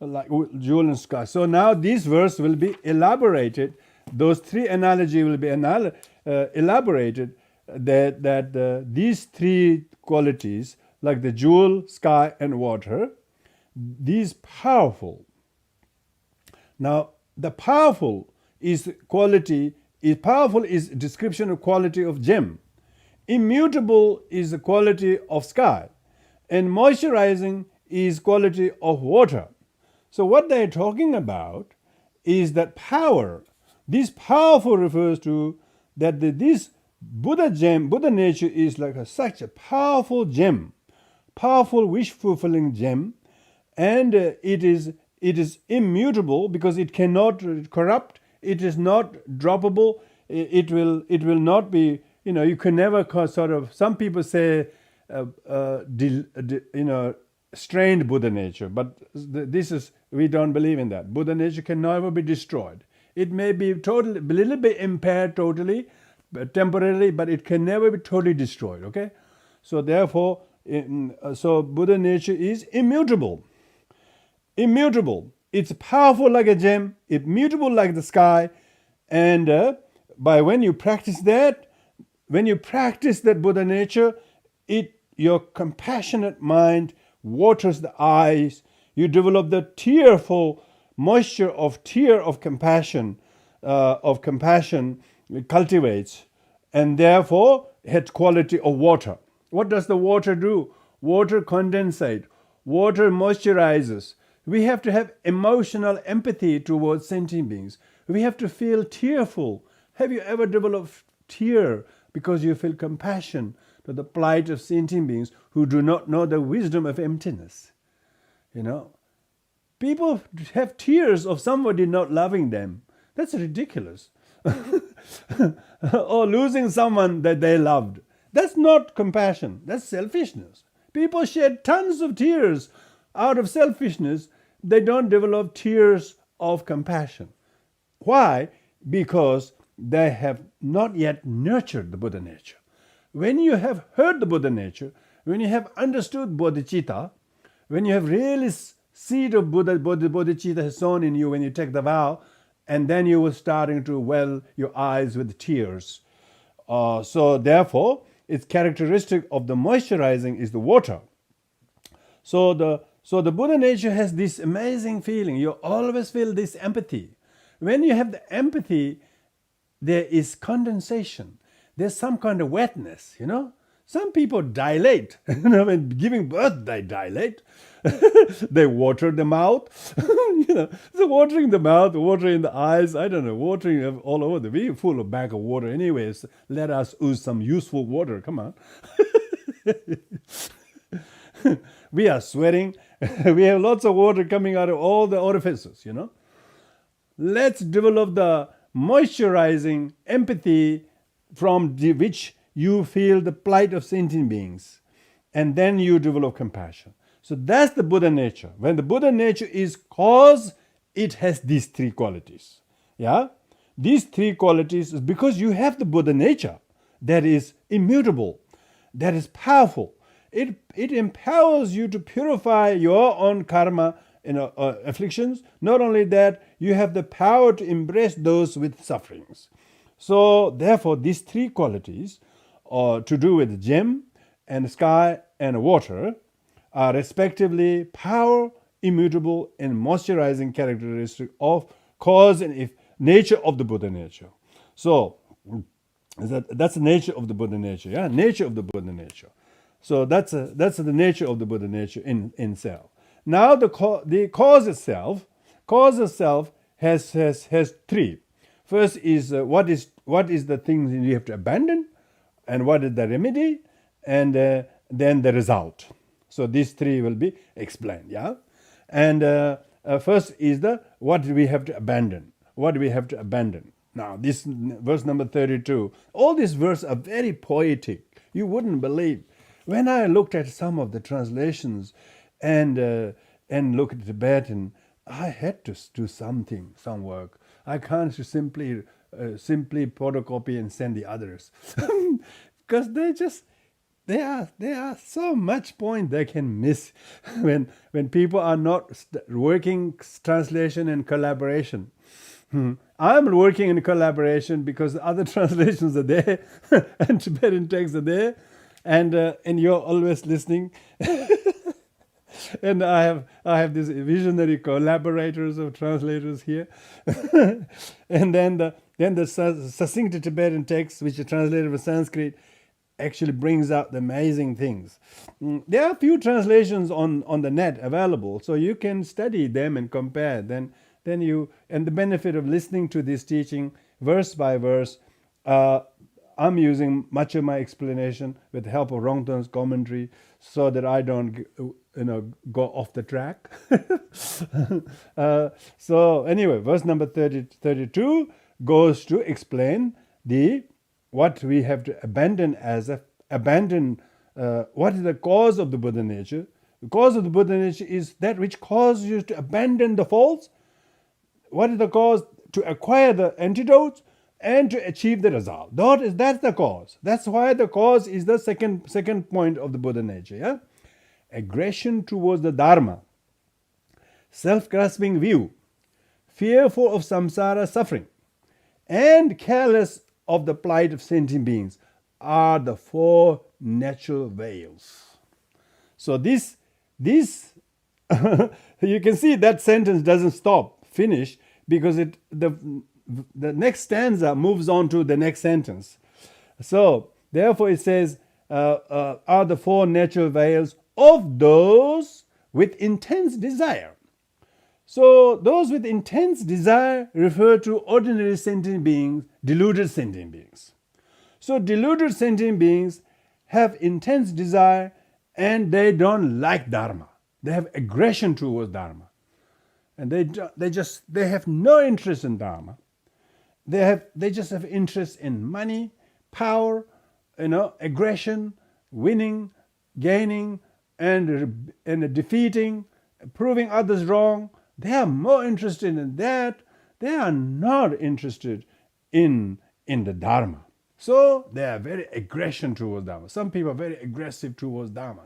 like jewel and sky. So now this verse will be elaborated. Those three analogy will be elaborated. That these three qualities, like the jewel, sky, and water, these powerful. Now the powerful is description of quality of gem. Immutable is the quality of sky, and moisturizing is quality of water. So what they're talking about is that power. This powerful refers to that this Buddha gem, Buddha nature is like such a powerful gem, powerful wish-fulfilling gem, and it is immutable because it cannot corrupt. It is not droppable. It will not be. You can never sort of. Some people say, strained Buddha nature, but we don't believe in that. Buddha nature can never be destroyed. It may be totally, a little bit impaired totally, but temporarily, but it can never be totally destroyed. Okay, so therefore, so Buddha nature is immutable. Immutable. It's powerful like a gem, immutable like the sky, and when you practice that Buddha nature, your compassionate mind waters the eyes. You develop the tearful moisture of compassion. Cultivates, and therefore has quality of water. What does the water do? Water condensate. Water moisturizes. We have to have emotional empathy towards sentient beings. We have to feel tearful. Have you ever developed tear because you feel compassion to the plight of sentient beings who do not know the wisdom of emptiness? People have tears of somebody not loving them. That's ridiculous. Or losing someone that they loved. That's not compassion. That's selfishness. People shed tons of tears out of selfishness. They don't develop tears of compassion. Why? Because they have not yet nurtured the Buddha nature. When you have heard the Buddha nature, when you have understood bodhicitta, when you have really seed of bodhicitta has sown in you when you take the vow, and then you were starting to well your eyes with tears. So therefore, it's characteristic of the moisturizing is the water. So the Buddha nature has this amazing feeling. You always feel this empathy. When you have the empathy, there is condensation. There's some kind of wetness, Some people dilate. When giving birth, they dilate. They water the mouth. So watering the mouth, watering the eyes, I don't know, watering all over. We're full of bag of water anyways. Let us use some useful water. Come on. We are sweating. We have lots of water coming out of all the orifices, Let's develop the moisturizing empathy from which you feel the plight of sentient beings. And then you develop compassion. So that's the Buddha nature. When the Buddha nature is cause, it has these three qualities. Yeah? These three qualities is because you have the Buddha nature that is immutable, that is powerful. It empowers you to purify your own karma, afflictions. Not only that, you have the power to embrace those with sufferings. So therefore, these three qualities to do with gem and sky and water are respectively power, immutable, and moisturizing characteristic of cause and nature of the Buddha nature. So that's the nature of the Buddha nature. Yeah, nature of the Buddha nature. So that's the nature of the Buddha nature in self. Now the cause itself has three. First is what is the thing you have to abandon, and what is the remedy, and then the result. So these three will be explained. Yeah, and first is the what we have to abandon. What do we have to abandon? Now this verse number 32. All these verses are very poetic. You wouldn't believe. When I looked at some of the translations and look at Tibetan, I had to do some work. I can't simply photocopy and send the others because there are so much point they can miss when people are not working translation and collaboration. I'm working in collaboration because other translations are there and Tibetan texts are there, and you're always listening. And I have these visionary collaborators of translators here. And then the succinct Tibetan text, which is translated from Sanskrit, actually brings out the amazing things. There are a few translations on the net available, so you can study them and compare. Then the benefit of listening to this teaching verse by verse, I'm using much of my explanation with the help of Rongtong's commentary so that I don't go off the track. So anyway, verse number 32 goes to explain what we have to abandon what is the cause of the Buddha nature, The cause of the Buddha nature is that which causes you to abandon the false. What is the cause? To acquire the antidotes and to achieve the result. That's the cause. That's why the cause is the second point of the Buddha nature. Yeah? Aggression towards the Dharma, self-grasping view, fearful of samsara suffering, and careless of the plight of sentient beings are the four natural veils. So this you can see that sentence doesn't finish, because the next stanza moves on to the next sentence. So therefore it says, are the four natural veils of those with intense desire. So those with intense desire refer to ordinary sentient beings, deluded sentient beings. So deluded sentient beings have intense desire and they don't like Dharma. They have aggression towards Dharma. And they have no interest in Dharma. They just have interest in money, power, aggression, winning, gaining, and defeating, proving others wrong. They are more interested in that. They are not interested in the Dharma. So they are very aggression towards Dharma. Some people are very aggressive towards Dharma.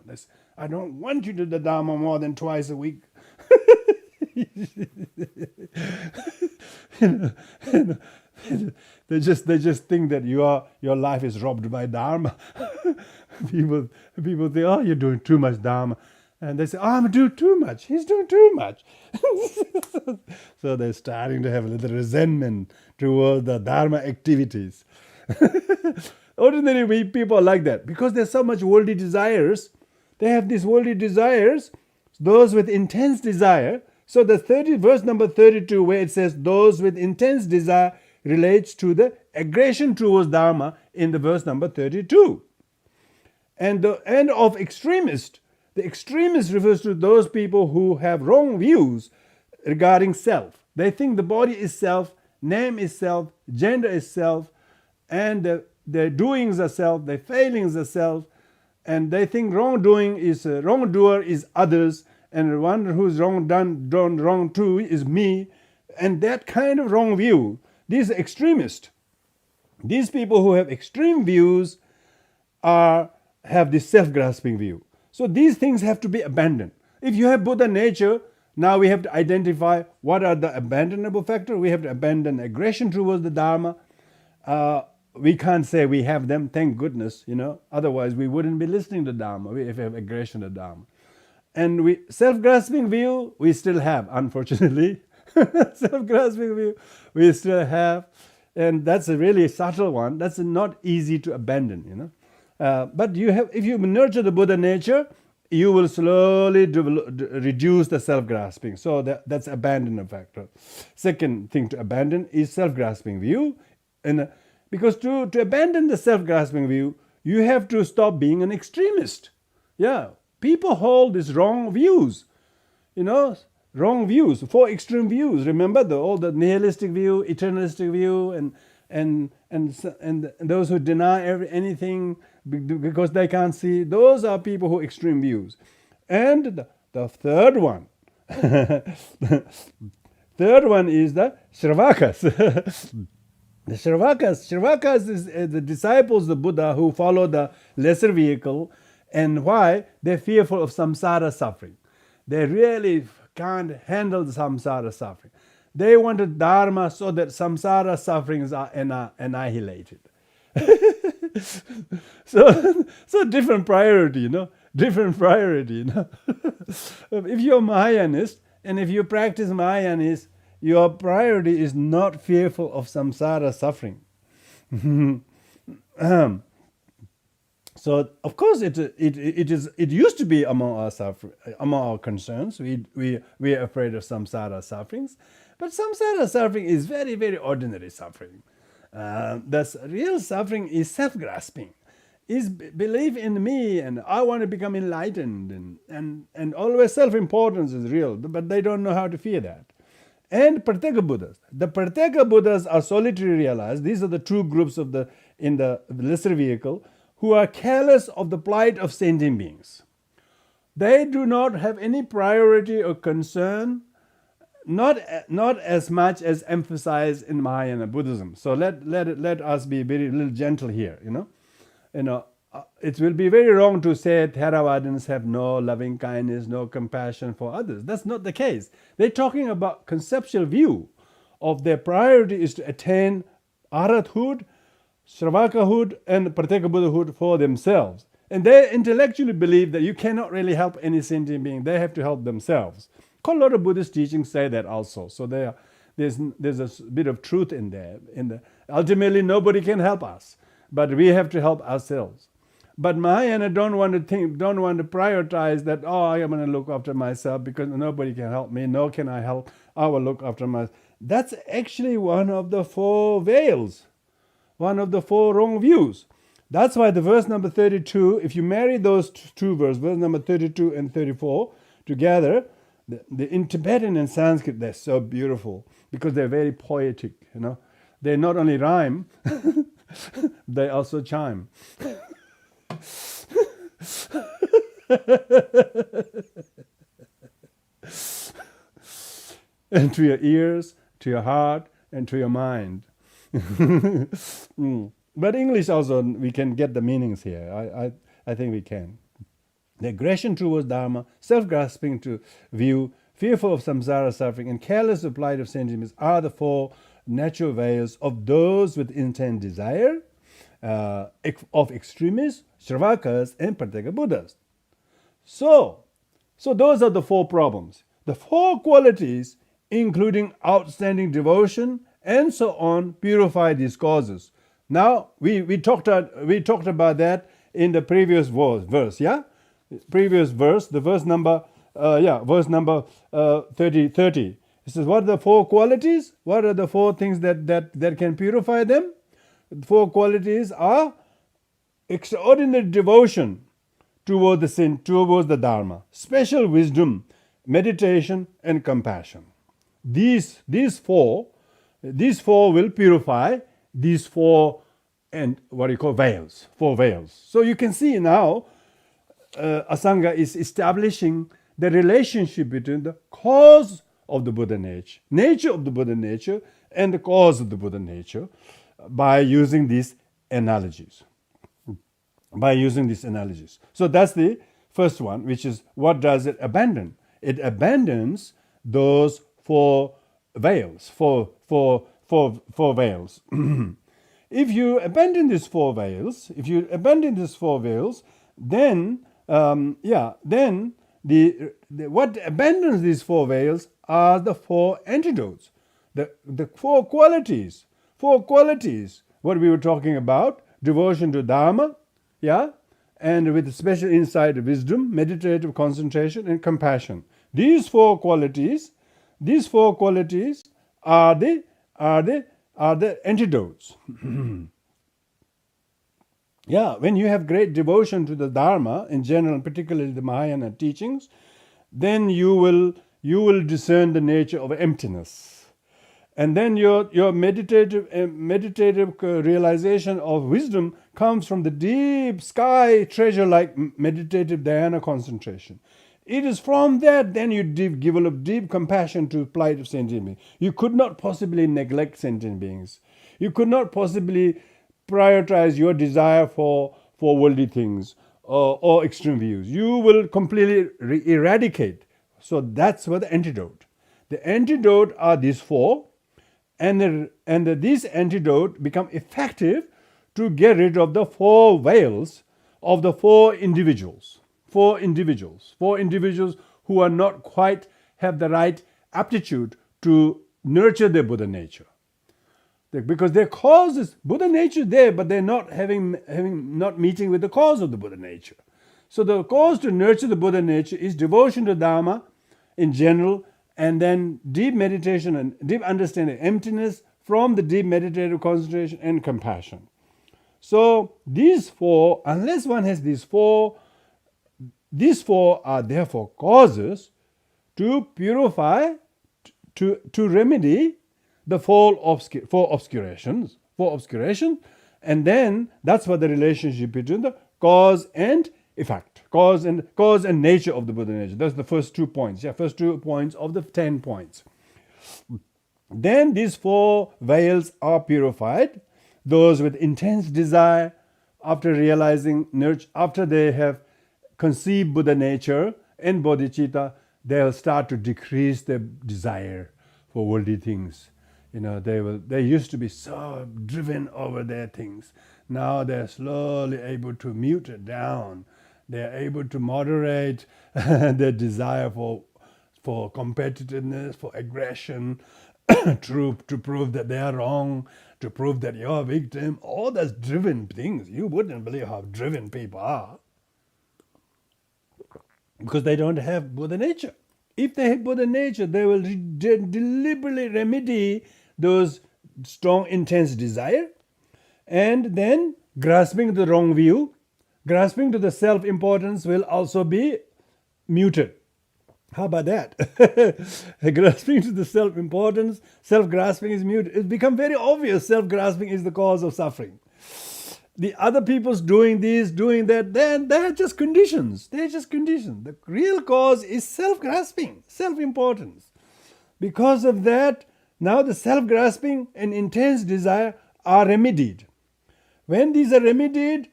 I don't want you to do the Dharma more than twice a week. They just think that your life is robbed by Dharma. people think, oh, you're doing too much Dharma. And they say, oh, I'm doing too much. He's doing too much. So they're starting to have a little resentment towards the Dharma activities. Ordinary people are like that because there's so much worldly desires. They have these worldly desires, those with intense desire. So the verse number 32, where it says those with intense desire, relates to the aggression towards Dharma in the verse number 32. And the end of extremist. The extremist refers to those people who have wrong views regarding self. They think the body is self, name is self, gender is self, and their doings are self, their failings are self, and they think wrongdoer is others, and the one who's done wrong too is me, and that kind of wrong view. These are extremists. These people who have extreme views have this self-grasping view. So these things have to be abandoned. If you have Buddha nature, now we have to identify what are the abandonable factors. We have to abandon aggression towards the Dharma. We can't say we have them, thank goodness, otherwise we wouldn't be listening to Dharma if we have aggression to Dharma. And self-grasping view, we still have, unfortunately. Self-grasping view, we still have. And that's a really subtle one. That's not easy to abandon, But if you nurture the Buddha nature, you will slowly reduce the self-grasping. So that's abandonment factor. Second thing to abandon is self-grasping view. And because to abandon the self-grasping view, you have to stop being an extremist. Yeah, people hold these wrong views, wrong views, four extreme views. Remember all the nihilistic view, eternalistic view, and those who deny anything because they can't see. Those are people who extreme views. And the third one, third one is the Shravakas. The Shravakas is the disciples of the Buddha who follow the lesser vehicle. And why? They're fearful of samsara suffering. They really can't handle the samsara suffering. They wanted Dharma so that samsara sufferings are annihilated. So different priority, different priority. If you're Mahayanist and if you practice Mahayanist, your priority is not fearful of samsara suffering. So of course it used to be among our concerns. We are afraid of samsara sufferings, but samsara suffering is very, very ordinary suffering. The real suffering is self-grasping, is belief in me and I want to become enlightened, and always self-importance is real, but they don't know how to fear that. And Pratyeka Buddhas. The Pratyeka Buddhas are solitary realized. These are the two groups in the lesser vehicle who are careless of the plight of sentient beings. They do not have any priority or concern, not as much as emphasized in Mahayana Buddhism. So let us be very little gentle here. It will be very wrong to say Theravadins have no loving kindness, no compassion for others. That's not the case. They're talking about conceptual view of their priority is to attain Arhathood, Shravakahood, and Pratyeka Buddhahood for themselves. And they intellectually believe that you cannot really help any sentient being. They have to help themselves. Quite a lot of Buddhist teachings say that also. So there's a bit of truth in there. Ultimately, nobody can help us, but we have to help ourselves. But Mahayana don't want to prioritize that, I am going to look after myself because nobody can help me, nor can I will look after myself. That's actually one of the four veils, one of the four wrong views. That's why the verse number 32, if you marry those two verses, verse number 32 and 34 together, in Tibetan and Sanskrit, they're so beautiful because they're very poetic. They not only rhyme, they also chime. And to your ears, to your heart, and to your mind. But English also, we can get the meanings here. I think we can. The aggression towards Dharma, self-grasping to view, fearful of samsara suffering, and careless of plight of sentiments are the four natural veils of those with intent desire, of extremists, Shravakas, and Pratyeka Buddhas. So those are the four problems. The four qualities, including outstanding devotion, and so on, purify these causes. Now, we talked about that in the previous verse, yeah? Previous verse, the verse number 30. It says, what are the four qualities? What are the four things that can purify them? The four qualities are extraordinary devotion towards the Dharma, special wisdom, meditation, and compassion. These four will purify these four, and what you call veils, four veils. So you can see now Asanga is establishing the relationship between the cause of the Buddha nature of the Buddha nature, and the cause of the Buddha nature by using these analogies. So that's the first one, which is, what does it abandon? It abandons those four veils, four veils. If you abandon these four veils, then what abandons these four veils are the four antidotes, the four qualities, what we were talking about: devotion to Dharma, and with special insight, wisdom, meditative concentration, and compassion. These four qualities are the antidotes. When you have great devotion to the Dharma in general, particularly the Mahayana teachings, then you will discern the nature of emptiness, and then your meditative realization of wisdom comes from the deep sky treasure like meditative dhyana concentration. It is from that then you develop deep compassion to plight of sentient beings. You could not possibly neglect sentient beings. You could not possibly prioritize your desire for worldly things or extreme views. You will completely eradicate. So that's what the antidote. The antidote are these four, and these antidote become effective to get rid of the four veils of the four individuals who are not quite have the right aptitude to nurture their Buddha nature. Because their cause is Buddha nature there, but they're not not meeting with the cause of the Buddha nature. So the cause to nurture the Buddha nature is devotion to Dharma in general, and then deep meditation and deep understanding of emptiness from the deep meditative concentration and compassion. So these four, unless one has these four are therefore causes to purify, to remedy the four obscurations, and then that's what the relationship between the cause and effect. cause and nature of the Buddha nature. That's the first 2 points. Yeah, first 2 points of the 10 points. Then these 4 veils are purified. Those with intense desire, after realizing, after they have conceived Buddha nature and bodhicitta, they'll start to decrease their desire for worldly things. They used to be so driven over their things. Now they're slowly able to mute it down. They're able to moderate their desire for competitiveness, for aggression, to prove that they are wrong, to prove that you're a victim. All those driven things. You wouldn't believe how driven people are. Because they don't have Buddha nature. If they have Buddha nature, they will deliberately remedy those strong, intense desire, and then grasping the wrong view, grasping to the self-importance will also be muted. How about that? Grasping to the self-importance, self-grasping is muted. It's become very obvious self-grasping is the cause of suffering. The other people's doing this, doing that, then they're just conditions. They're just conditions. The real cause is self-grasping, self-importance. Because of that, now the self-grasping and intense desire are remedied. When these are remedied,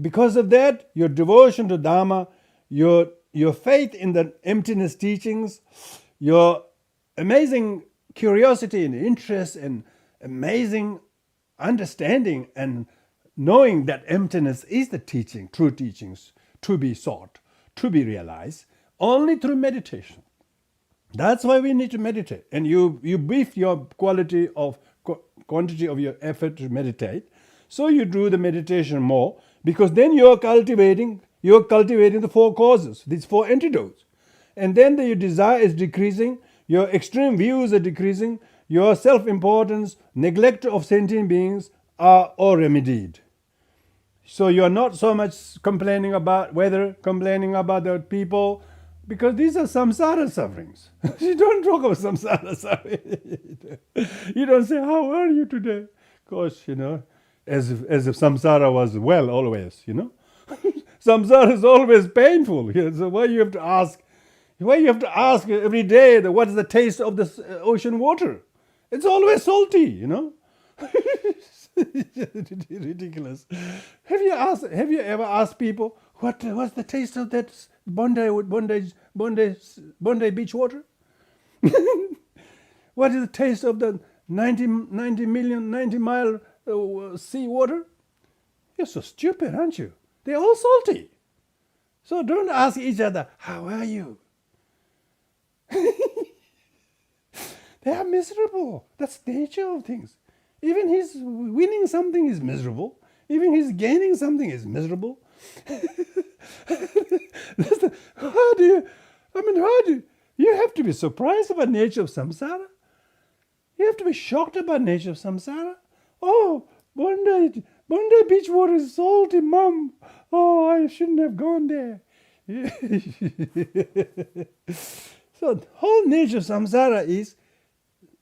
because of that, your devotion to Dharma, your faith in the emptiness teachings, your amazing curiosity and interest and amazing understanding and knowing that emptiness is the teaching, true teachings, to be sought, to be realized, only through meditation. That's why we need to meditate. And you beef your quantity of your effort to meditate. So you do the meditation more, because then you're cultivating the 4 causes, these 4 antidotes. And then your desire is decreasing, your extreme views are decreasing, your self-importance, neglect of sentient beings are all remedied. So you're not so much complaining about weather, complaining about the people, because these are samsara sufferings. You don't talk about samsara suffering. You don't say, how are you today? Because, as if samsara was well always, Samsara is always painful. So why you have to ask every day what is the taste of the ocean water? It's always salty, Ridiculous. Have you ever asked people what's the taste of that Bondi beach water? What is the taste of the 90 mile sea water? You're so stupid, aren't you? They're all salty. So don't ask each other, how are you? They are miserable. That's the nature of things. Even his winning something is miserable. Even his gaining something is miserable. You have to be surprised about the nature of samsara. You have to be shocked about the nature of samsara. Oh, Bondi beach water is salty, Mom. Oh, I shouldn't have gone there. So the whole nature of samsara is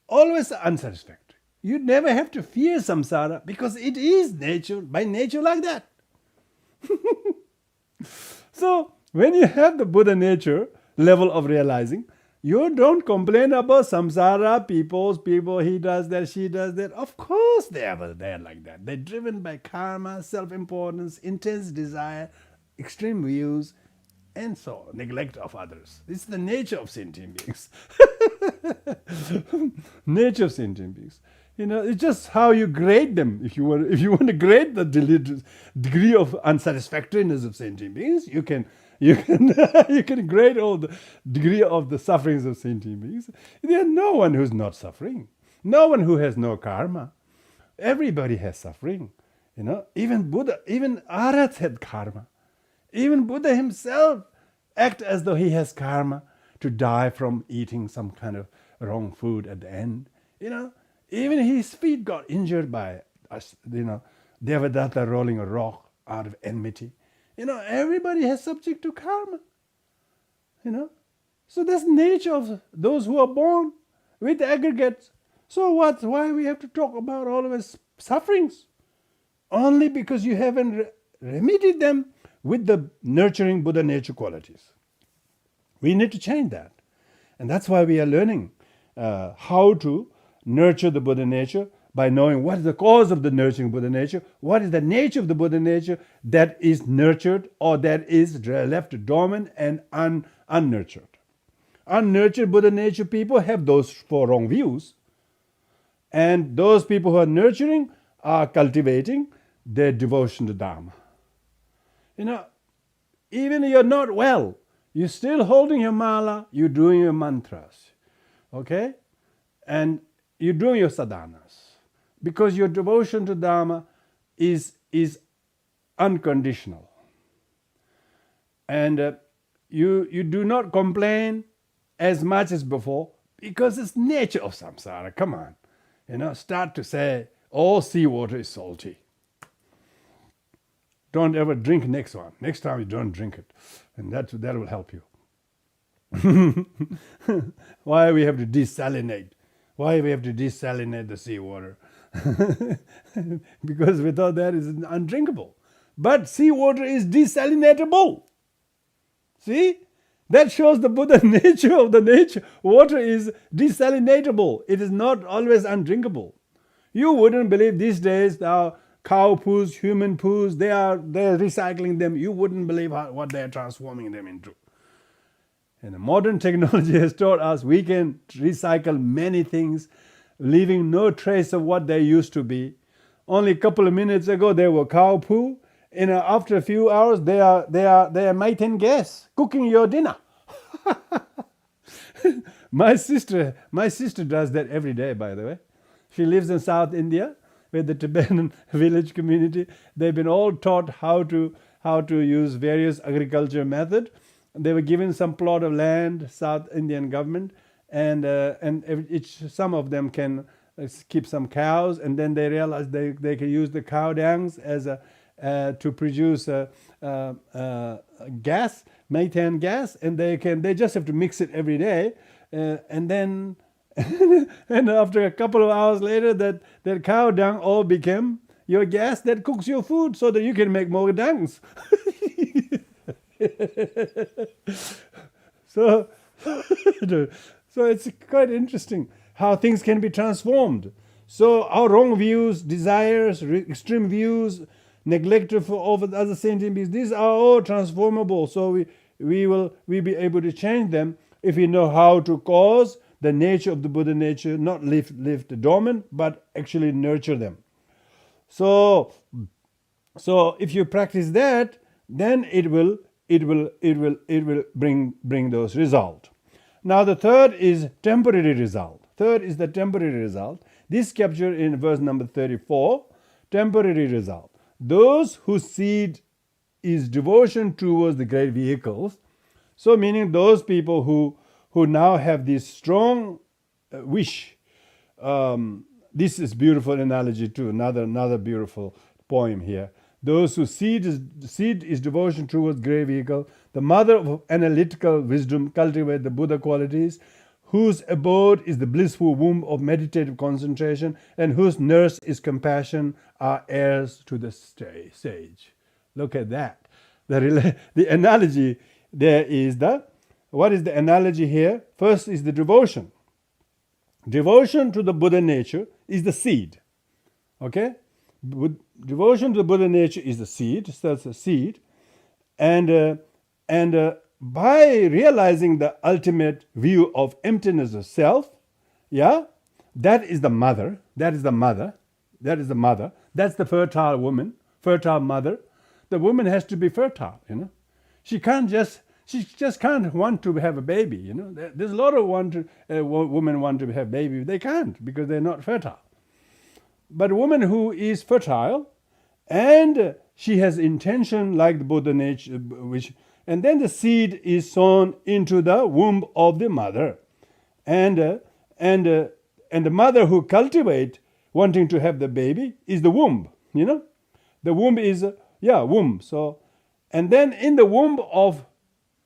always unsatisfactory. You never have to fear samsara because it is by nature like that. So when you have the Buddha nature level of realizing, you don't complain about samsara, people, he does that, she does that. Of course they're like that. They're driven by karma, self-importance, intense desire, extreme views, and so neglect of others. This is the nature of sentient beings. Nature of sentient beings. It's just how you grade them. If you want to grade the degree of unsatisfactoriness of sentient beings, you can grade all the degree of the sufferings of sentient beings. There's no one who's not suffering. No one who has no karma. Everybody has suffering. Even Buddha, even Arhats had karma. Even Buddha himself acts as though he has karma to die from eating some kind of wrong food at the end. Even his feet got injured by Devadatta rolling a rock out of enmity. Everybody has subject to karma. So that's the nature of those who are born with aggregates. So why we have to talk about all of his sufferings? Only because you haven't remedied them with the nurturing Buddha nature qualities. We need to change that. And that's why we are learning how to nurture the Buddha nature by knowing what is the cause of the nurturing Buddha nature, what is the nature of the Buddha nature that is nurtured or that is left dormant and unnurtured. Unnurtured Buddha nature people have those four wrong views. And those people who are nurturing are cultivating their devotion to Dharma. Even if you're not well, you're still holding your mala, you're doing your mantras, okay? And you're doing your sadhanas. Because your devotion to Dharma is unconditional. And you do not complain as much as before because it's nature of samsara. Come on. Start to say, all seawater is salty. Don't ever drink next one. Next time you don't drink it. And that will help you. Why we have to desalinate? Why we have to desalinate the seawater? Because without that it's undrinkable. But seawater is desalinatable. See? That shows the Buddha nature of the nature. Water is desalinatable. It is not always undrinkable. You wouldn't believe these days now cow poos, human poos, they're recycling them. You wouldn't believe what they're transforming them into. And modern technology has taught us we can recycle many things, leaving no trace of what they used to be. Only a couple of minutes ago they were cow poo. After a few hours they are methane gas cooking your dinner. My sister does that every day, by the way. She lives in South India with the Tibetan village community. They've been all taught how to use various agriculture methods. They were given some plot of land, South Indian government, and some of them can keep some cows, and then they realize they can use the cow dungs as to produce gas, methane gas, and they just have to mix it every day, and then and after a couple of hours later, that cow dung all became your gas that cooks your food, so that you can make more dungs. So it's quite interesting how things can be transformed. So our wrong views, desires, extreme views, neglect over the other sentient beings, these are all transformable. So we'll be able to change them if we know how to cause the nature of the Buddha nature, not live dormant, but actually nurture them. So if you practice that, then it will bring those results. Now the third is temporary result. Third is the temporary result. This captured in verse number 34, temporary result. Those whose seed is devotion towards the great vehicles, so meaning those people who now have this strong wish. This is beautiful analogy too, another beautiful poem here. Those whose seed is devotion towards great vehicle, the mother of analytical wisdom, cultivate the Buddha qualities, whose abode is the blissful womb of meditative concentration, and whose nurse is compassion, are heirs to the sage. Look at that. The analogy there is what is the analogy here? First is the devotion. Devotion to the Buddha nature is the seed. Okay? Devotion to the Buddha nature is the seed. So that's a seed. And by realizing the ultimate view of emptiness of self, that is the mother. That's the fertile woman, fertile mother. The woman has to be fertile, She just can't want to have a baby, There's a lot of women want to have baby. They can't because they're not fertile. But a woman who is fertile and she has intention like the Buddha nature, and then the seed is sown into the womb of the mother, and the mother who cultivate wanting to have the baby is the womb. The womb is womb. So, and then in the womb of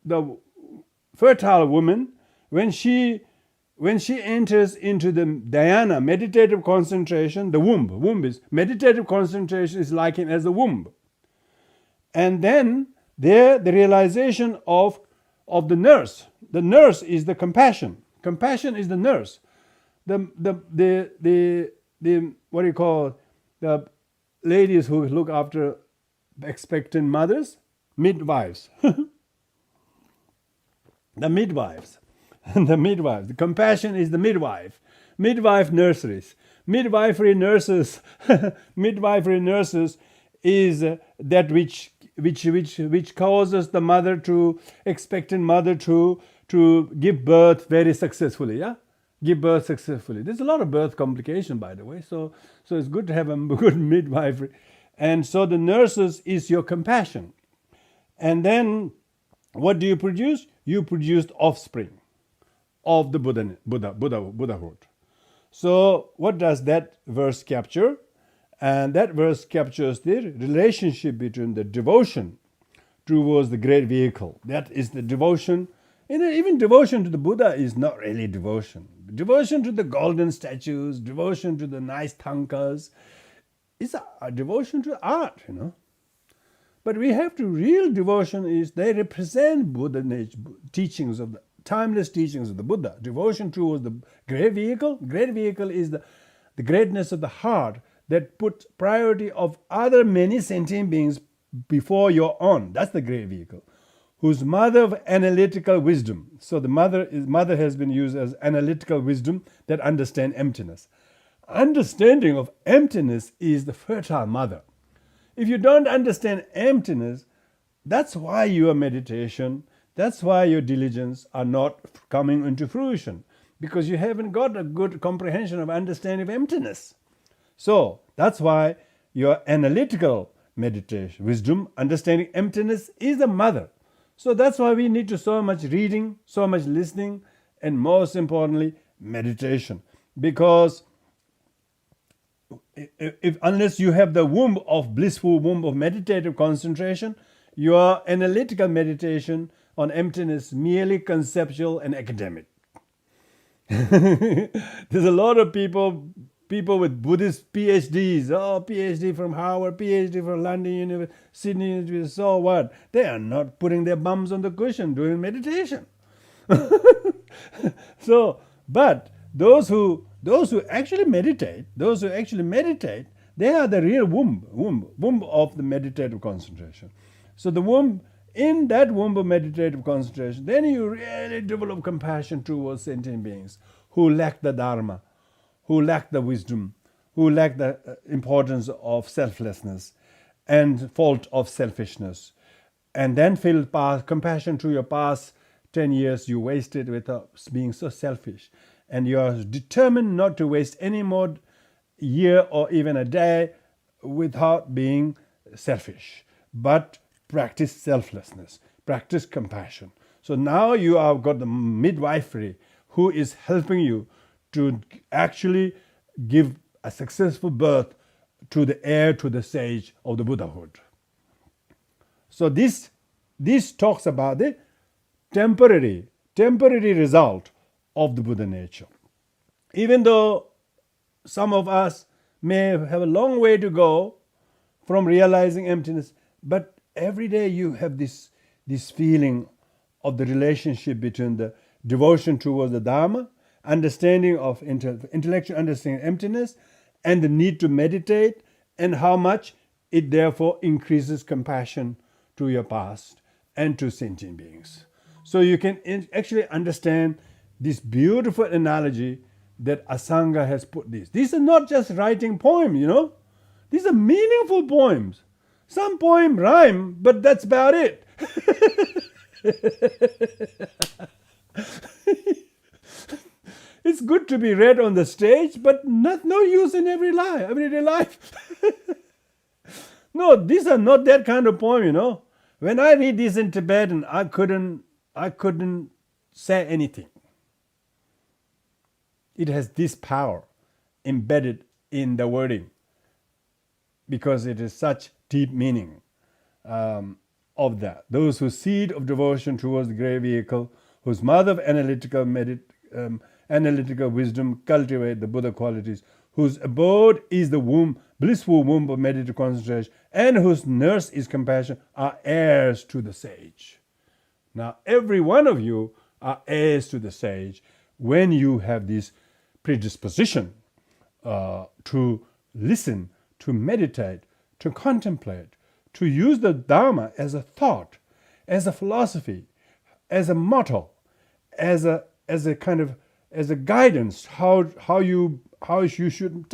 the fertile woman, when she enters into the dhyana, meditative concentration, the womb is meditative concentration is likened as a womb. And then There, the realization of the nurse. The nurse is the compassion. Compassion is the nurse. The what do you call, the ladies who look after expectant mothers? Midwives. The midwives. The midwives. The compassion is the midwife. Midwife nurseries. Midwifery nurses. Midwifery nurses is that which causes the mother to, expectant mother to give birth very successfully. Yeah, give birth successfully. There's a lot of birth complication, by the way. So it's good to have a good midwifery. And so the nurses is your compassion. And then what do you produce? You produced offspring of the Buddhahood. So what does that verse capture? And that verse captures the relationship between the devotion towards the great vehicle. That is the devotion. Even devotion to the Buddha is not really devotion. Devotion to the golden statues, devotion to the nice tankas, is a devotion to art, But we have to, real devotion is, they represent Buddha teachings of the timeless teachings of the Buddha. Devotion towards the great vehicle. Great vehicle is the greatness of the heart that puts priority of other many sentient beings before your own. That's the great vehicle. Whose mother of analytical wisdom. So the mother has been used as analytical wisdom that understand emptiness. Understanding of emptiness is the fertile mother. If you don't understand emptiness, that's why your meditation, that's why your diligence are not coming into fruition, because you haven't got a good comprehension of understanding of emptiness. So that's why your analytical meditation, wisdom, understanding emptiness is the mother. So that's why we need to so much reading, so much listening, and most importantly, meditation. Because unless you have the blissful womb of meditative concentration, your analytical meditation on emptiness merely conceptual and academic. There's a lot of people with Buddhist PhDs, PhD from Harvard, PhD from London University, Sydney University, so what? They are not putting their bums on the cushion doing meditation. But those who actually meditate, they are the real womb of the meditative concentration. So the womb, in that womb of meditative concentration, then you really develop compassion towards sentient beings who lack the Dharma, who lack the wisdom, who lack the importance of selflessness and fault of selfishness. And then feel compassion to your past 10 years you wasted with being so selfish. And you are determined not to waste any more year or even a day without being selfish. But practice selflessness, practice compassion. So now you have got the midwifery who is helping you to actually give a successful birth to the heir to the sage of the Buddhahood. So this talks about the temporary result of the Buddha nature. Even though some of us may have a long way to go from realizing emptiness, but every day you have this feeling of the relationship between the devotion towards the Dharma, understanding of intellectual understanding of emptiness, and the need to meditate, and how much it therefore increases compassion to your past and to sentient beings. So you can actually understand this beautiful analogy that Asanga has put this. These are not just writing poems, These are meaningful poems. Some poem rhyme, but that's about it. It's good to be read on the stage, but no use in everyday life. No, these are not that kind of poem, When I read this in Tibetan, I couldn't say anything. It has this power embedded in the wording because it is such deep meaning of that. Those whose seed of devotion towards the great vehicle, whose mother of analytical wisdom cultivate the Buddha qualities, whose abode is the womb, blissful womb of meditative concentration, and whose nurse is compassion, are heirs to the sage. Now, every one of you are heirs to the sage when you have this predisposition to listen, to meditate, to contemplate, to use the Dharma as a thought, as a philosophy, as a motto, as a guidance, how you should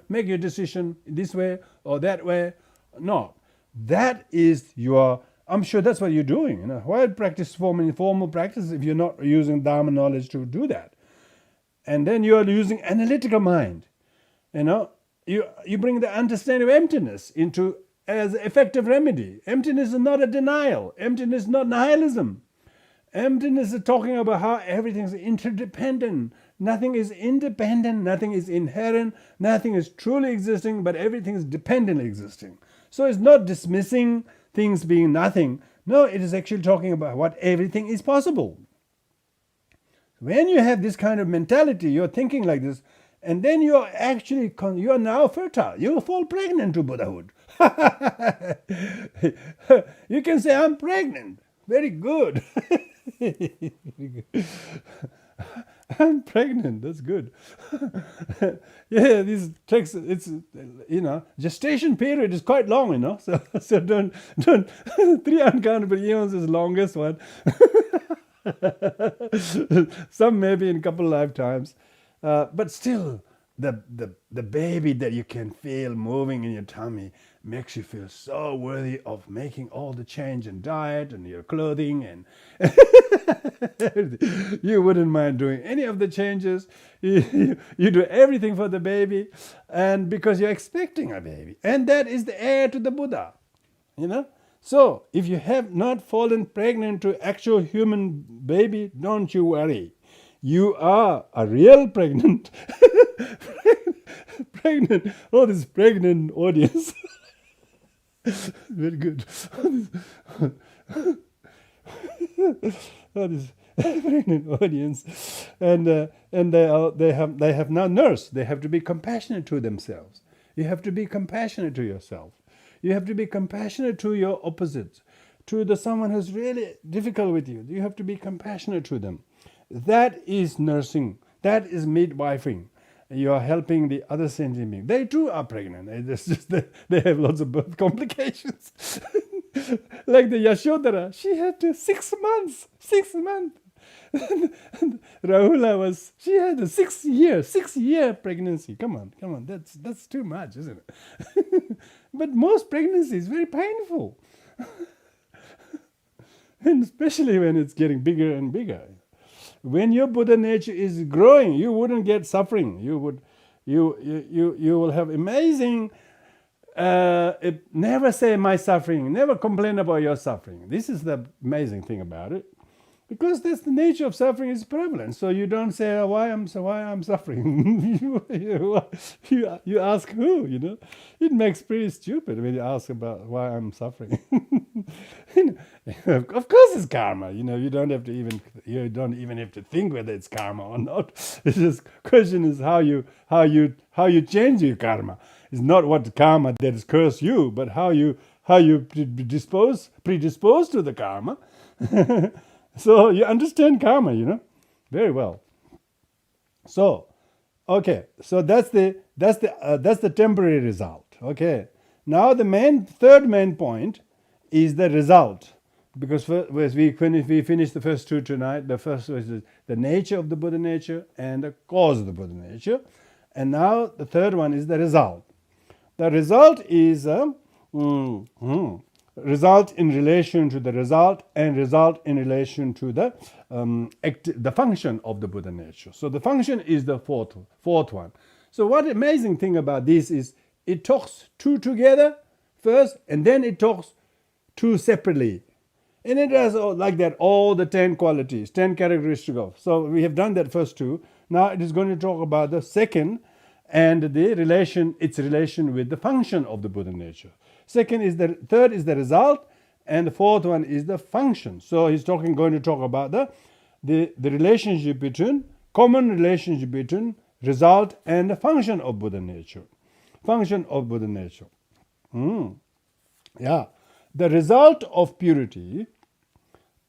make your decision this way or that way. No, that is your. I'm sure that's what you're doing. Why practice formal practice if you're not using Dharma knowledge to do that? And then you are using analytical mind. You bring the understanding of emptiness into as effective remedy. Emptiness is not a denial. Emptiness is not nihilism. Emptiness is talking about how everything is interdependent. Nothing is independent, nothing is inherent, nothing is truly existing, but everything is dependently existing. So it's not dismissing things being nothing. No, it is actually talking about what everything is possible. When you have this kind of mentality, you're thinking like this, and then you're now fertile. You fall pregnant to Buddhahood. You can say, I'm pregnant. Very good. I'm pregnant. That's good. Yeah, these tricks. It's gestation period is quite long. So don't 3 uncountable eons is the longest one. Some maybe in a couple of lifetimes, but still, the baby that you can feel moving in your tummy makes you feel so worthy of making all the change in diet and your clothing, and you wouldn't mind doing any of the changes. You do everything for the baby, and because you're expecting a baby, and that is the heir to the Buddha. So if you have not fallen pregnant to actual human baby, don't you worry. You are a real pregnant. Pregnant. Oh, this pregnant audience. Very good. This pregnant audience, and they have now nurse. They have to be compassionate to themselves. You have to be compassionate to yourself. You have to be compassionate to your opposites, to someone who's really difficult with you. You have to be compassionate to them. That is nursing. That is midwifing. You are helping the other sentient being. They too are pregnant. It's just they have lots of birth complications. Like the Yashodhara, she had 6 months. 6 months. And Rahula she had a 6-year pregnancy. Come on. That's too much, isn't it? But most pregnancy is very painful. And especially when it's getting bigger and bigger. When your Buddha nature is growing, you wouldn't get suffering. You will have amazing. Never say my suffering. Never complain about your suffering. This is the amazing thing about it, because that's the nature of suffering is prevalent. So you don't say why I'm suffering. you ask who. It makes pretty stupid when you ask about why I'm suffering. Of course it's karma. You don't even have to think whether it's karma or not. It's just question is how you change your karma. It's not what karma that has cursed you, but how you predispose to the karma. So you understand karma, very well. So, okay, so that's the temporary result. Okay, now the third main point is the result, because when we finish the first two tonight, the first was the nature of the Buddha nature and the cause of the Buddha nature, and now the third one is the result. The result is result in relation to the result, and result in relation to the function of the Buddha nature. So the function is the fourth one. So what amazing thing about this is it talks two together first, and then it talks two separately. And it has like that all the 10 qualities, 10 characteristics of. So we have done that first two. Now it is going to talk about the second and its relation with the function of the Buddha nature. Third is the result, and the fourth one is the function. So he's going to talk about the relationship common relationship between result and the function of Buddha nature. Function of Buddha nature. Yeah. The result of purity,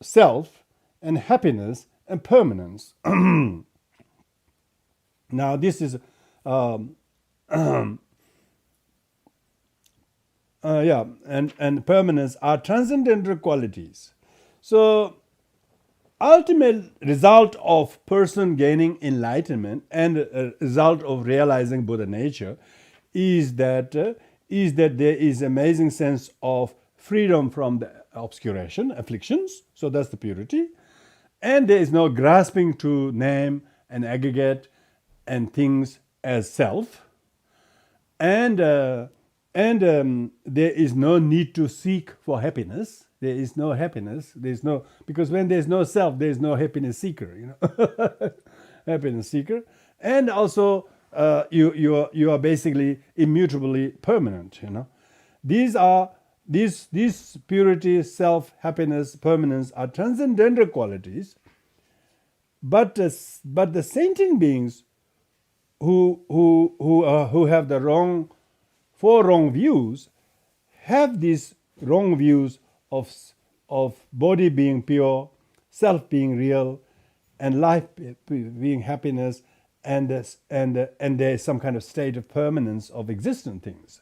self, and happiness and permanence. Now, this is, and permanence are transcendental qualities. So, ultimate result of person gaining enlightenment and result of realizing Buddha nature is that there is amazing sense of freedom from the obscuration, afflictions. So that's the purity, and there is no grasping to name and aggregate and things as self, and there is no need to seek for happiness. There is no happiness. There is no, because when there is no self, there is no happiness seeker. Happiness seeker, and also you are basically immutably permanent. These purity, self, happiness, permanence are transcendental qualities. But the sentient beings who have the four wrong views have these wrong views of body being pure, self being real, and life being happiness, and there is some kind of state of permanence of existent things.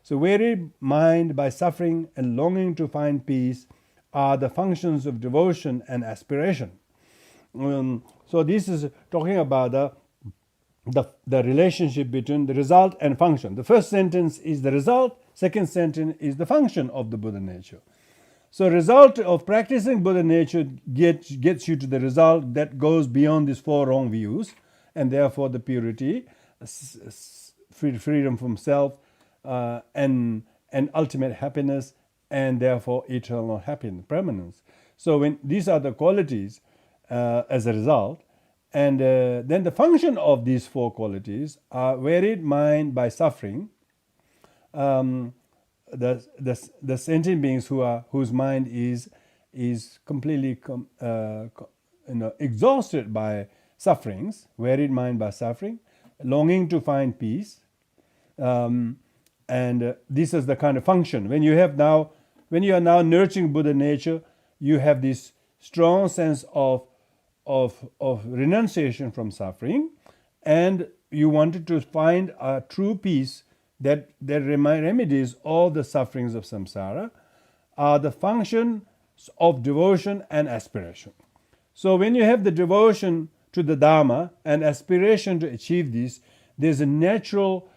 So wearied mind by suffering and longing to find peace are the functions of devotion and aspiration. So this is talking about the relationship between the result and function. The first sentence is the result, second sentence is the function of the Buddha nature. So result of practicing Buddha nature gets you to the result that goes beyond these four wrong views, and therefore the purity, freedom from self, and ultimate happiness, and therefore eternal happiness, permanence. So when these are the qualities as a result, and then the function of these four qualities are wearied mind by suffering. The sentient beings whose mind is completely exhausted by sufferings, wearied mind by suffering, longing to find peace, and this is the kind of function. When you are now nurturing Buddha nature, you have this strong sense of renunciation from suffering, and you wanted to find a true peace that remedies all the sufferings of samsara, are the functions of devotion and aspiration. So when you have the devotion to the Dharma and aspiration to achieve this, there's a natural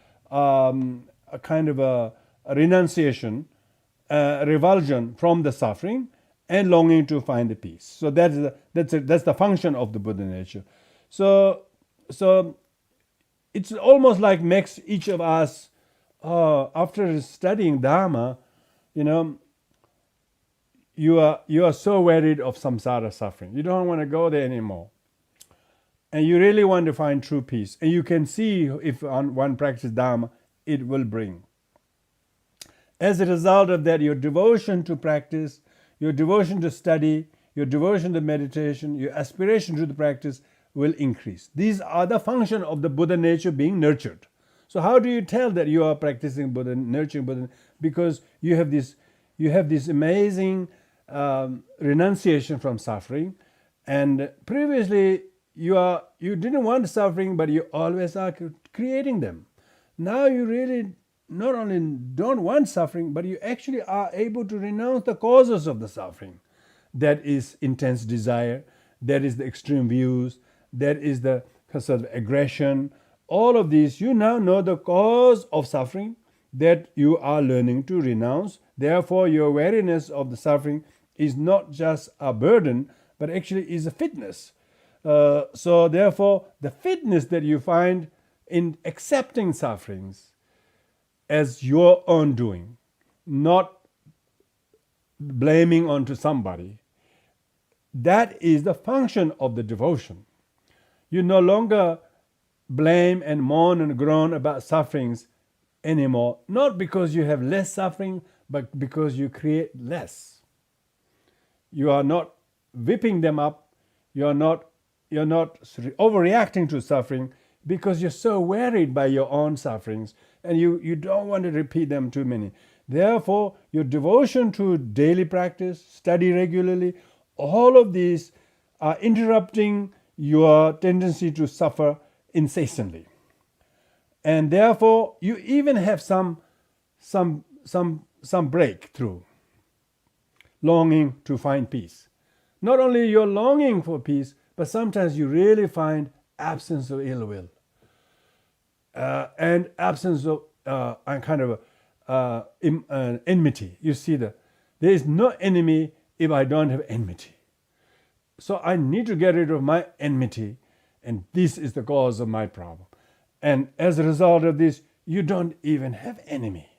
a kind of a renunciation, revulsion from the suffering, and longing to find the peace. So that's the function of the Buddha nature. So it's almost like makes each of us, after studying Dharma, you are so wearied of samsara suffering. You don't want to go there anymore. And you really want to find true peace. And you can see if one practices Dharma, it will bring. As a result of that, your devotion to practice, your devotion to study, your devotion to meditation, your aspiration to the practice will increase. These are the function of the Buddha nature being nurtured. So how do you tell that you are practicing Buddha, nurturing Buddha? Because you have this amazing renunciation from suffering, and previously you didn't want suffering, but you always are creating them. Now you really not only don't want suffering, but you actually are able to renounce the causes of the suffering. That is intense desire, that is the extreme views, that is the sort of aggression. All of these, you now know the cause of suffering that you are learning to renounce. Therefore, your awareness of the suffering is not just a burden, but actually is a fitness. So therefore, the fitness that you find in accepting sufferings as your own doing, not blaming onto somebody, that is the function of the devotion. You no longer blame and mourn and groan about sufferings anymore, not because you have less suffering, but because you create less. You are not whipping them up. You are not overreacting to suffering. because you're so worried by your own sufferings and you don't want to repeat them too many. Therefore, your devotion to daily practice, study regularly, all of these are interrupting your tendency to suffer incessantly. And therefore, you even have some breakthrough, longing to find peace. Not only you're longing for peace, but sometimes you really find absence of ill will and absence of kind of enmity. You see that there is no enemy if I don't have enmity. So I need to get rid of my enmity, and this is the cause of my problem. And as a result of this, you don't even have enemy.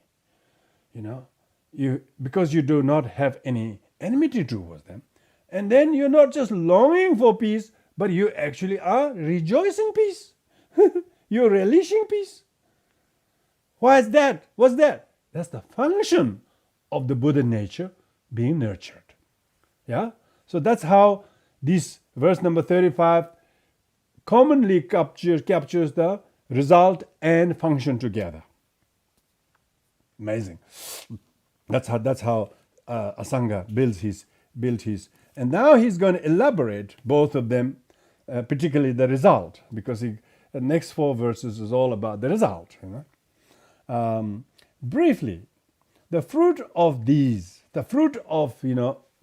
Because you do not have any enmity towards them. And then you're not just longing for peace, but you actually are rejoicing peace. You're relishing peace. Why is that? What's that? That's the function of the Buddha nature being nurtured. Yeah? So that's how this verse number 35 commonly captures the result and function together. Amazing. That's how Asanga built his. And now he's going to elaborate both of them, particularly the result, because the next 4 verses is all about the result. Briefly, the fruit of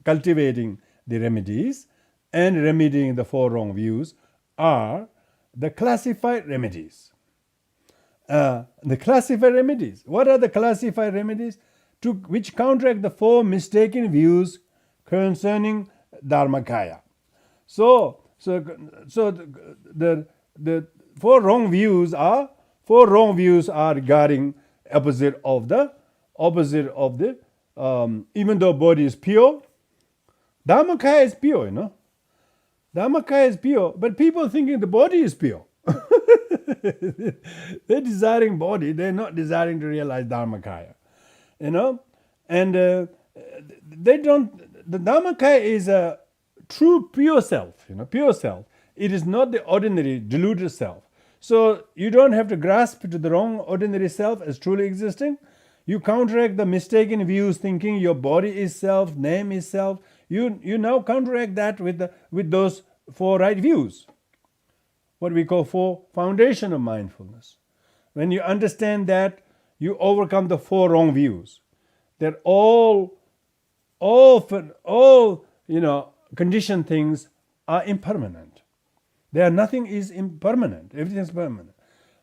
cultivating the remedies and remedying the 4 wrong views are the classified remedies. The classified remedies. What are the classified remedies? Which counteract the 4 mistaken views concerning Dharmakaya. So the 4 wrong views are regarding opposite of the even though body is pure, Dharmakaya is pure, Dharmakaya is pure, but people thinking the body is pure. They're desiring body, they're not desiring to realize Dharmakaya. And they don't. The Dharmakaya is a true pure self, pure self. It is not the ordinary deluded self. So you don't have to grasp to the wrong ordinary self as truly existing. You counteract the mistaken views, thinking your body is self, name is self. You now counteract that with those 4 right views, what we call 4 foundation of mindfulness. When you understand that, you overcome the 4 wrong views. That all conditioned things are impermanent. Nothing is impermanent. Everything is permanent.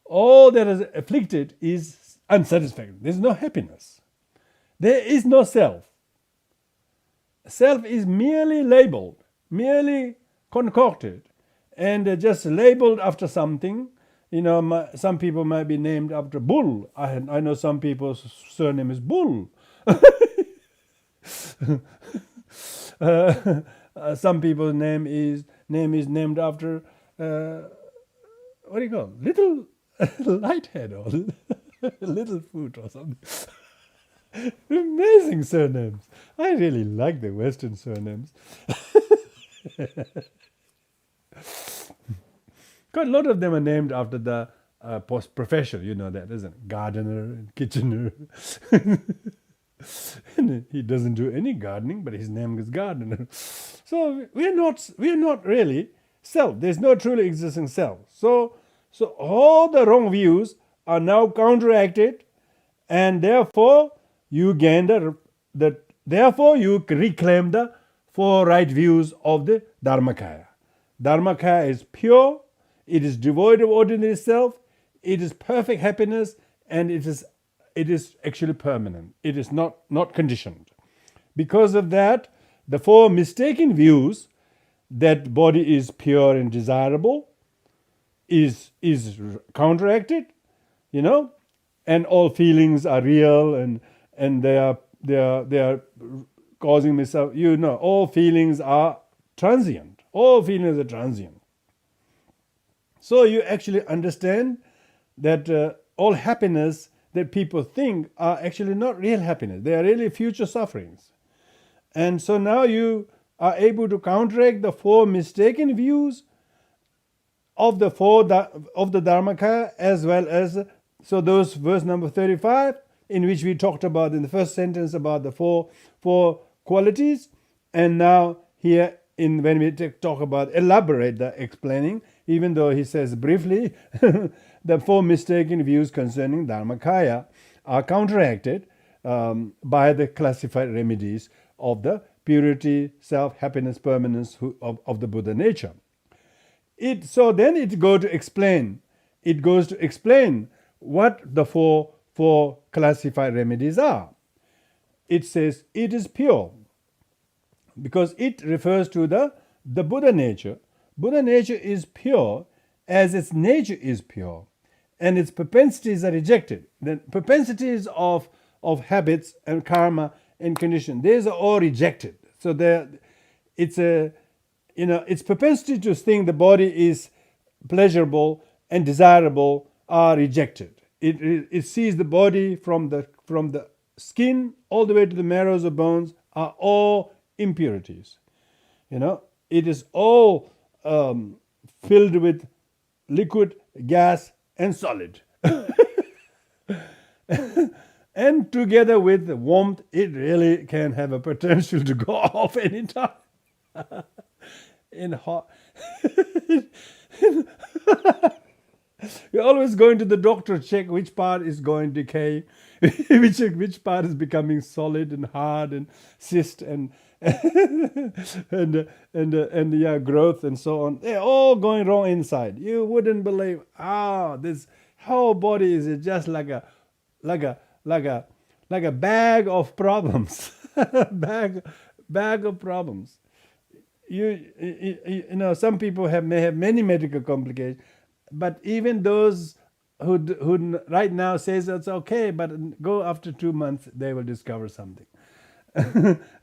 All that is afflicted is unsatisfactory. There is no happiness. There is no self. Self is merely labeled, merely concocted, and just labeled after something. Some people might be named after Bull. I know some people's surname is Bull. Some people's name is named after what do you call it? Little Lighthead or Little Foot or something. Amazing surnames. I really like the Western surnames. Quite a lot of them are named after the profession. You know that, isn't it? Gardener and Kitchener. And he doesn't do any gardening, but his name is Gardener. So we are not really self. There's no truly existing self. So all the wrong views are now counteracted, and therefore you gain therefore you reclaim the 4 right views of the Dharmakaya. Dharmakaya is pure, it is devoid of ordinary self, it is perfect happiness, and it is actually permanent. It is not conditioned. Because of that, the 4 mistaken views that body is pure and desirable is counteracted, and all feelings are real and they are causing myself. All feelings are transient. All feelings are transient. So you actually understand that all happiness that people think are actually not real happiness. They are really future sufferings. And so now you are able to counteract the 4 mistaken views of the of the Dharmakaya, as well as, so those verse number 35, in which we talked about in the first sentence about the four qualities, and now here when we talk about elaborate the explaining, even though he says briefly, the four mistaken views concerning Dharmakaya are counteracted by the classified remedies of the purity, self, happiness, permanence of the Buddha nature. So then it goes to explain what the four classified remedies are. It says it is pure, because it refers to the Buddha nature. Buddha nature is pure as its nature is pure, and its propensities are rejected. The propensities of habits and karma and condition, these are all rejected. So its propensity to think the body is pleasurable and desirable are rejected. It sees the body from the skin all the way to the marrows of bones are all impurities. It is all filled with liquid, gas, and solid. And together with the warmth, it really can have a potential to go off anytime. In hot. You're always going to the doctor to check which part is going to decay, which part is becoming solid and hard and cyst and growth and so on. They're all going wrong inside. You wouldn't believe. This whole body is just like a bag of problems. bag of problems. Some people may have many medical complications, but even those who right now says it's okay, but go after 2 months, they will discover something.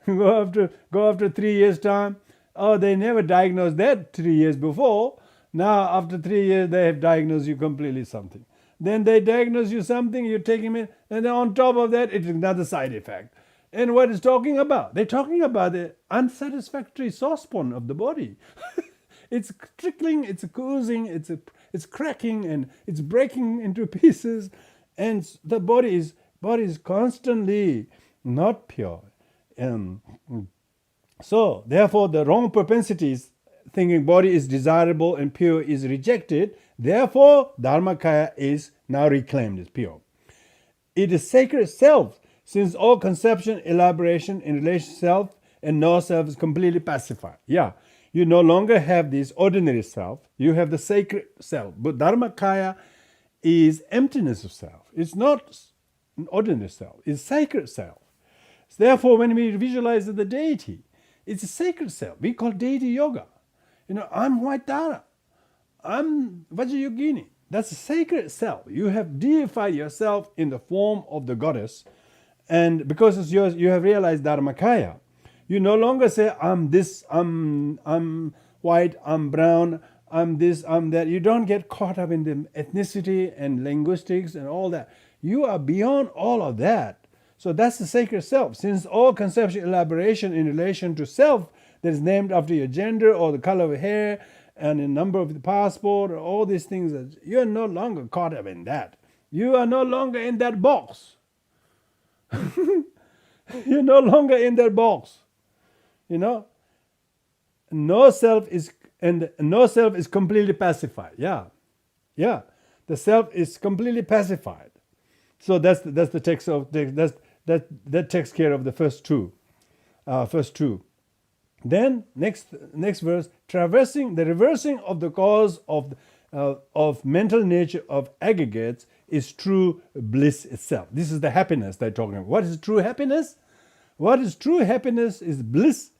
go after 3 years time. They never diagnosed that 3 years before. Now after 3 years, they have diagnosed you completely something. Then they diagnose you something, you take him in, and then on top of that, it's another side effect. And what is talking about? They're talking about the unsatisfactory saucepan of the body. It's trickling, it's oozing, it's cracking, and it's breaking into pieces, and the body is constantly not pure. So therefore, the wrong propensities, thinking body is desirable and pure, is rejected. Therefore, Dharmakaya is now reclaimed as pure. It is sacred self, since all conception, elaboration in relation to self and no self is completely pacified. You no longer have this ordinary self, you have the sacred self. But Dharmakaya is emptiness of self. It's not an ordinary self, it's sacred self. So therefore, when we visualize the deity, it's a sacred self. We call deity yoga. I'm White Tara. I'm Vajrayogini. That's a sacred self. You have deified yourself in the form of the goddess. And because you have realized Dharmakaya, you no longer say, I'm this, I'm white, I'm brown, I'm this, I'm that. You don't get caught up in the ethnicity and linguistics and all that. You are beyond all of that. So that's the sacred self. Since all conceptual elaboration in relation to self that is named after your gender or the color of hair and the number of the passport or all these things, you're no longer caught up in that. You are no longer in that box. You're no longer in that box. No self is completely pacified. The self is completely pacified. So that's the text of that takes care of the first two. Then next verse, the reversing of the cause of mental nature of aggregates is true bliss itself. This is the happiness they're talking about. What is true happiness? What is true happiness is bliss,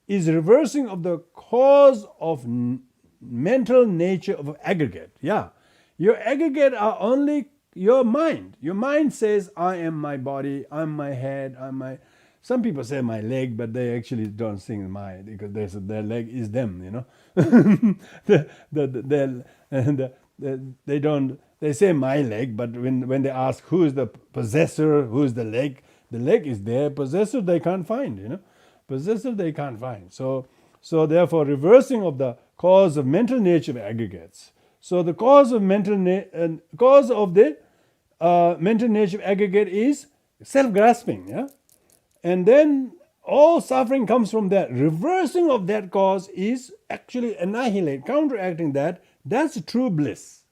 is reversing of the cause of mental nature of aggregate. Your aggregate are only your mind. Your mind says, I am my body, I'm my head, I'm my... Some people say my leg, but they actually don't sing my, because their leg is them, They say my leg, but when they ask who is the possessor, who is the leg is their possessor, they can't find, Possessor they can't find. So therefore, reversing of the cause of mental nature of aggregates. So the cause of the mental nature of aggregate is self-grasping. Yeah? And then all suffering comes from that. Reversing of that cause is actually annihilate, counteracting that. That's true bliss.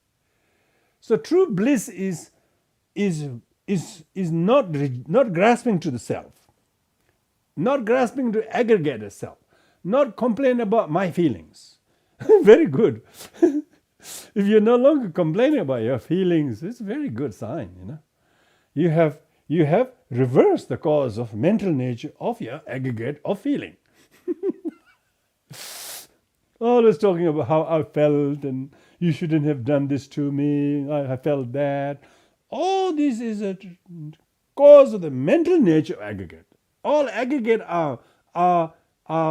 So true bliss is not grasping to the self, not grasping to aggregate the self, not complain about my feelings. Very good. If you're no longer complaining about your feelings, it's a very good sign. You have reversed the cause of mental nature of your aggregate of feeling. Always talking about how I felt and you shouldn't have done this to me, I felt that. All this is a cause of the mental nature of aggregate. All aggregate are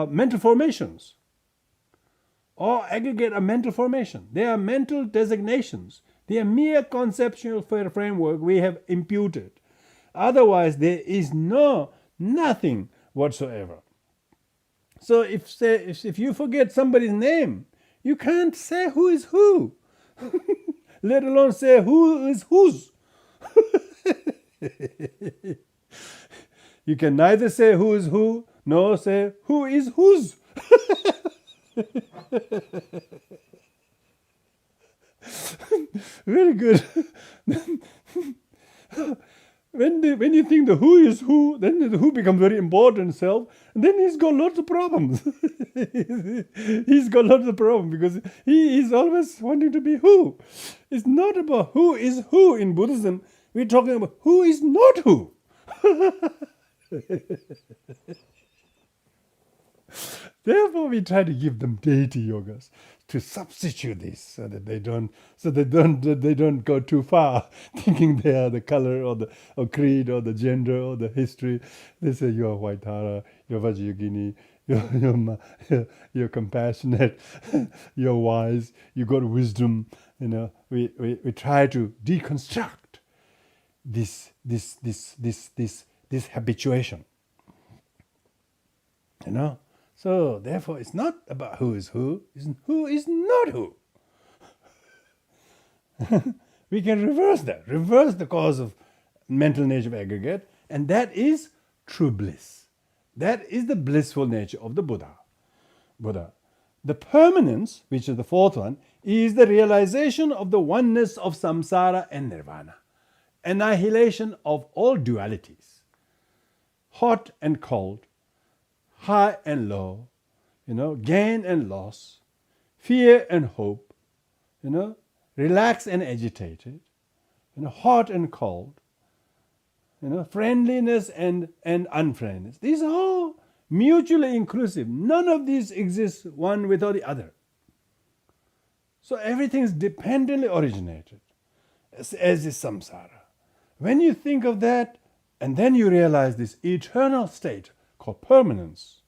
mental formations. All aggregate are mental formation. They are mental designations. They are mere conceptual framework we have imputed. Otherwise, there is nothing whatsoever. So if you forget somebody's name, you can't say who is who, let alone say who is whose. You can neither say who is who, nor say who is whose. Very good. When you think the who is who, then the who becomes very important self, and then he's got lots of problems. He's got lots of problems because he is always wanting to be who. It's not about who is who in Buddhism. We're talking about who is not who. Therefore, we try to give them deity yogas to substitute this, so that they don't go too far, thinking they are the color or creed or the gender or the history. They say you are Vajra, you're Vajrayogini, you're compassionate, you're wise, you got wisdom. We try to deconstruct this habituation. So therefore, it's not about who is who, it's who is not who. We can reverse that, reverse the cause of mental nature of aggregate, and that is true bliss. That is the blissful nature of the Buddha. The permanence, which is the fourth one, is the realization of the oneness of samsara and nirvana, annihilation of all dualities, hot and cold, high and low, gain and loss, fear and hope, relaxed and agitated, hot and cold, friendliness and unfriendliness. These are all mutually inclusive. None of these exists one without the other. So everything is dependently originated, as is samsara. When you think of that, and then you realize this eternal state called permanence.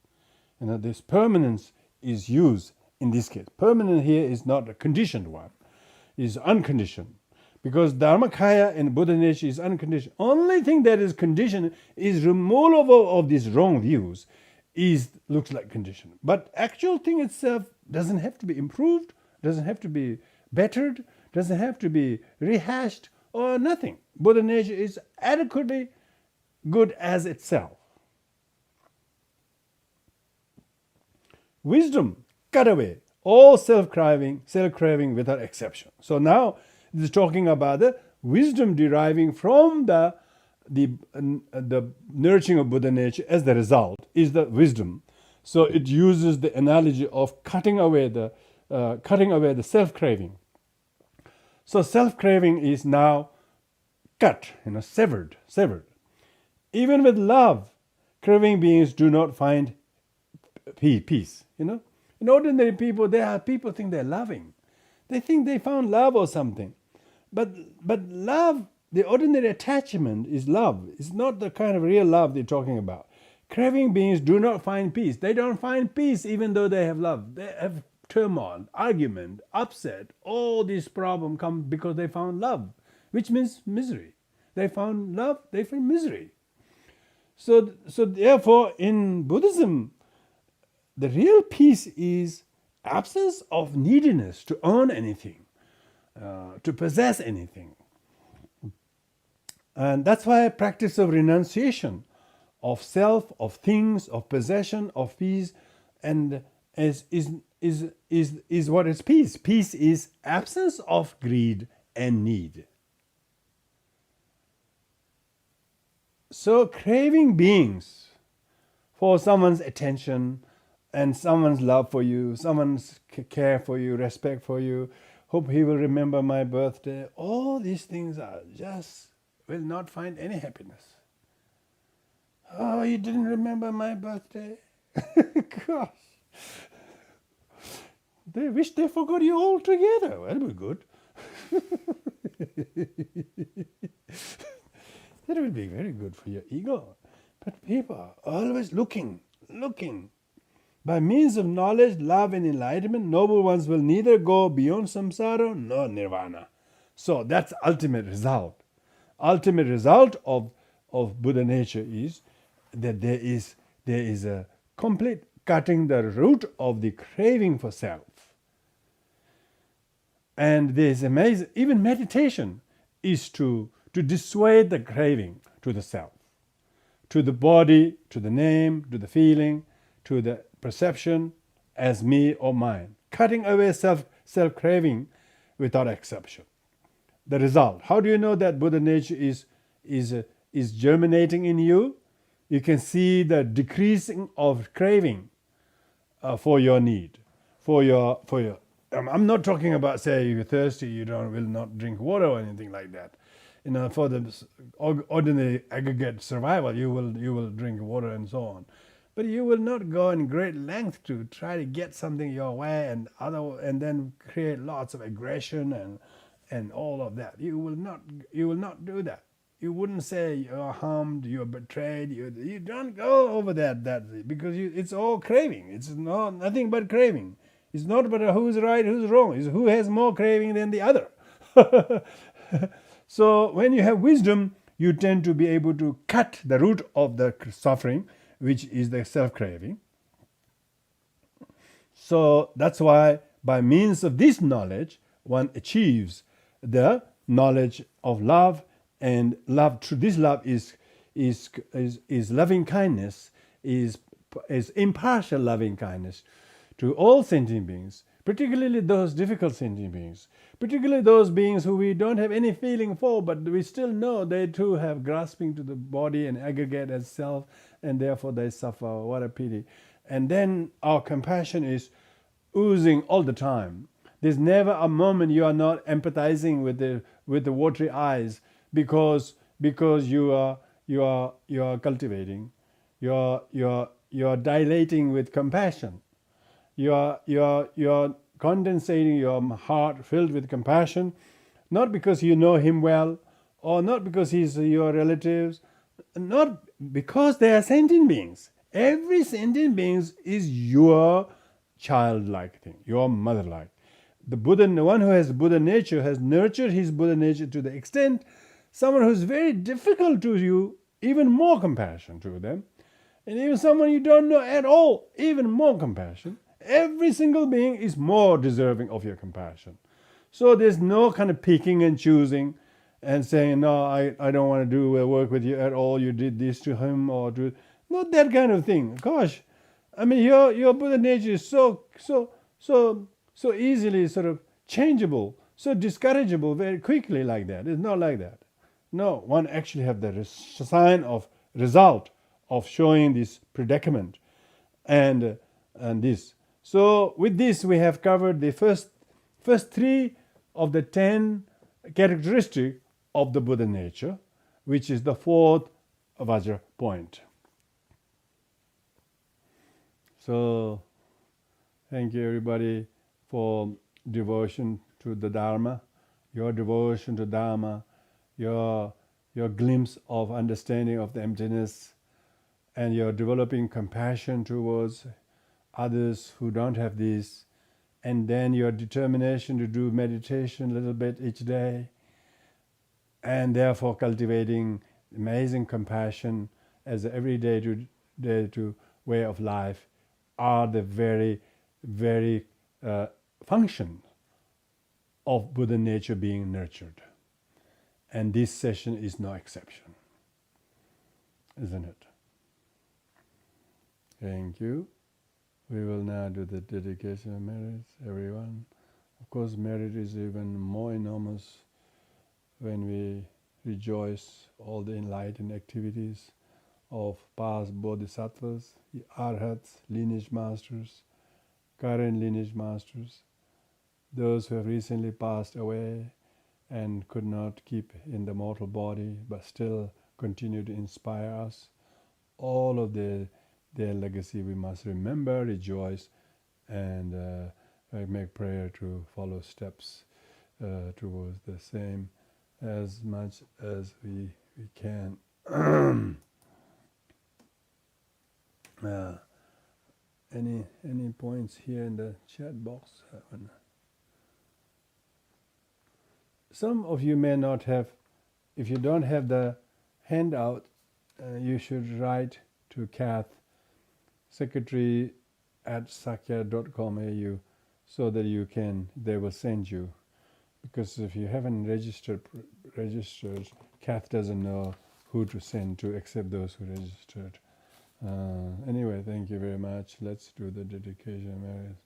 This permanence is used in this case. Permanent here is not a conditioned one, is unconditioned. Because Dharmakaya in Buddha nature is unconditioned. Only thing that is conditioned is removal of these wrong views looks like conditioned. But actual thing itself doesn't have to be improved, doesn't have to be bettered, doesn't have to be rehashed or nothing. Buddha nature is adequately good as itself. Wisdom cut away all self-craving without exception. So now this is talking about the wisdom deriving from the nurturing of Buddha nature as the result is the wisdom. So it uses the analogy of cutting away the self-craving. So self-craving is now cut, severed. Even with love, craving beings do not find peace. In ordinary people, people think they're loving. They think they found love or something. But love, the ordinary attachment is love. It's not the kind of real love they're talking about. Craving beings do not find peace. They don't find peace even though they have love. They have turmoil, argument, upset. All these problems come because they found love, which means misery. They found love, they find misery. So therefore, in Buddhism, the real peace is absence of neediness to earn anything. to possess anything. And that's why practice of renunciation of self, of things, of possession, of peace, and is what is peace. Peace is absence of greed and need. So craving beings for someone's attention and someone's love for you, someone's care for you, respect for you, hope he will remember my birthday, all these things are just will not find any happiness. Oh, you didn't remember my birthday? Gosh. They wish they forgot you altogether. That'd be good. That will be very good for your ego. But people are always looking. By means of knowledge, love, and enlightenment, noble ones will neither go beyond samsara nor nirvana. So that's ultimate result. Ultimate result of Buddha nature is that there is a complete cutting the root of the craving for self. And there is amazing, even meditation is to dissuade the craving to the self, to the body, to the name, to the feeling, to the perception as me or mine. Cutting away self-craving without exception. The result. How do you know that Buddha nature is germinating in you? You can see the decreasing of craving for your need, for your. I'm not talking about, say, you're thirsty, you will not drink water or anything like that. For the ordinary aggregate survival, you will drink water and so on. But you will not go in great length to try to get something your way and then create lots of aggression and all of that. You will not do that. You wouldn't say you're harmed, you're betrayed. You don't go over that because it's all craving. It's nothing but craving. It's not about who's right, who's wrong. It's who has more craving than the other. So when you have wisdom, you tend to be able to cut the root of the suffering, which is the self-craving. So that's why by means of this knowledge, one achieves the knowledge of love, and love. This love is loving kindness, is impartial loving kindness to all sentient beings, particularly those difficult sentient beings, particularly those beings who we don't have any feeling for, but we still know they too have grasping to the body and aggregate as self, and therefore they suffer. What a pity. And then our compassion is oozing all the time. There's never a moment you are not empathizing with the watery eyes because you are cultivating, you are dilating with compassion. You are condensating your heart filled with compassion, not because you know him well, or not because he's your relatives, not because they are sentient beings. Every sentient being is your childlike thing, your mother-like. The Buddha, the one who has Buddha nature, has nurtured his Buddha nature to the extent someone who's very difficult to you, even more compassion to them. And even someone you don't know at all, even more compassion. Every single being is more deserving of your compassion. So there's no kind of picking and choosing and saying, no, I don't want to do work with you at all. You did this to him or to... Not that kind of thing. Gosh, I mean, your Buddha nature is so easily sort of changeable, so discourageable very quickly like that. It's not like that. No, one actually have the sign of result of showing this predicament and this. So with this, we have covered the first 3 of the 10 characteristics of the Buddha nature, which is the 4th Vajra point. So thank you everybody for devotion to the Dharma, your devotion to Dharma, your glimpse of understanding of the emptiness, and your developing compassion towards others who don't have this, and then your determination to do meditation a little bit each day, and therefore cultivating amazing compassion as an everyday to way of life are the very, very function of Buddha nature being nurtured. And this session is no exception, isn't it? Thank you. We will now do the dedication of merits, everyone. Of course, merit is even more enormous when we rejoice all the enlightened activities of past bodhisattvas, arhats, lineage masters, current lineage masters, those who have recently passed away and could not keep in the mortal body but still continue to inspire us. All of their legacy we must remember, rejoice, and make prayer to follow steps towards the same as much as we can. Any points here in the chat box? Some of you may not have, if you don't have the handout, you should write to Kath, secretary at sakya.com.au, so that they will send you. Because if you haven't registered, Kath doesn't know who to send to except those who registered. Anyway, thank you very much. Let's do the dedication, Mary.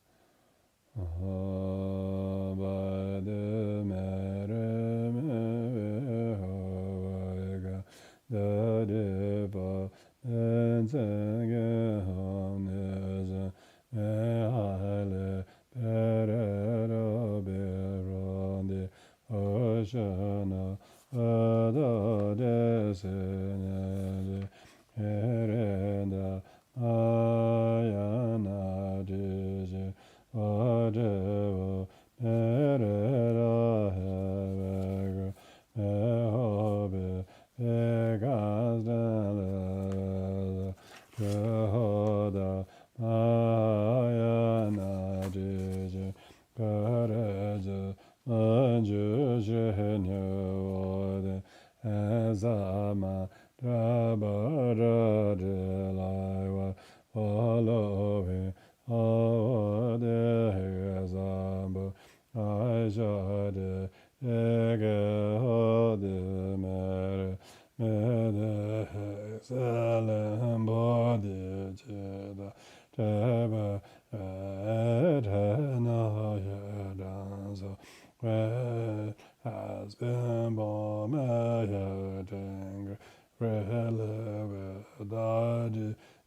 Has been born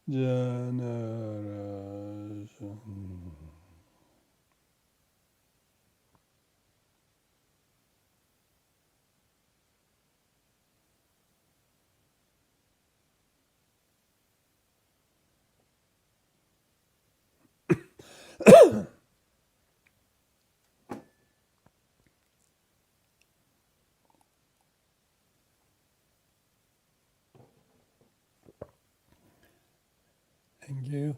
generation. Thank you.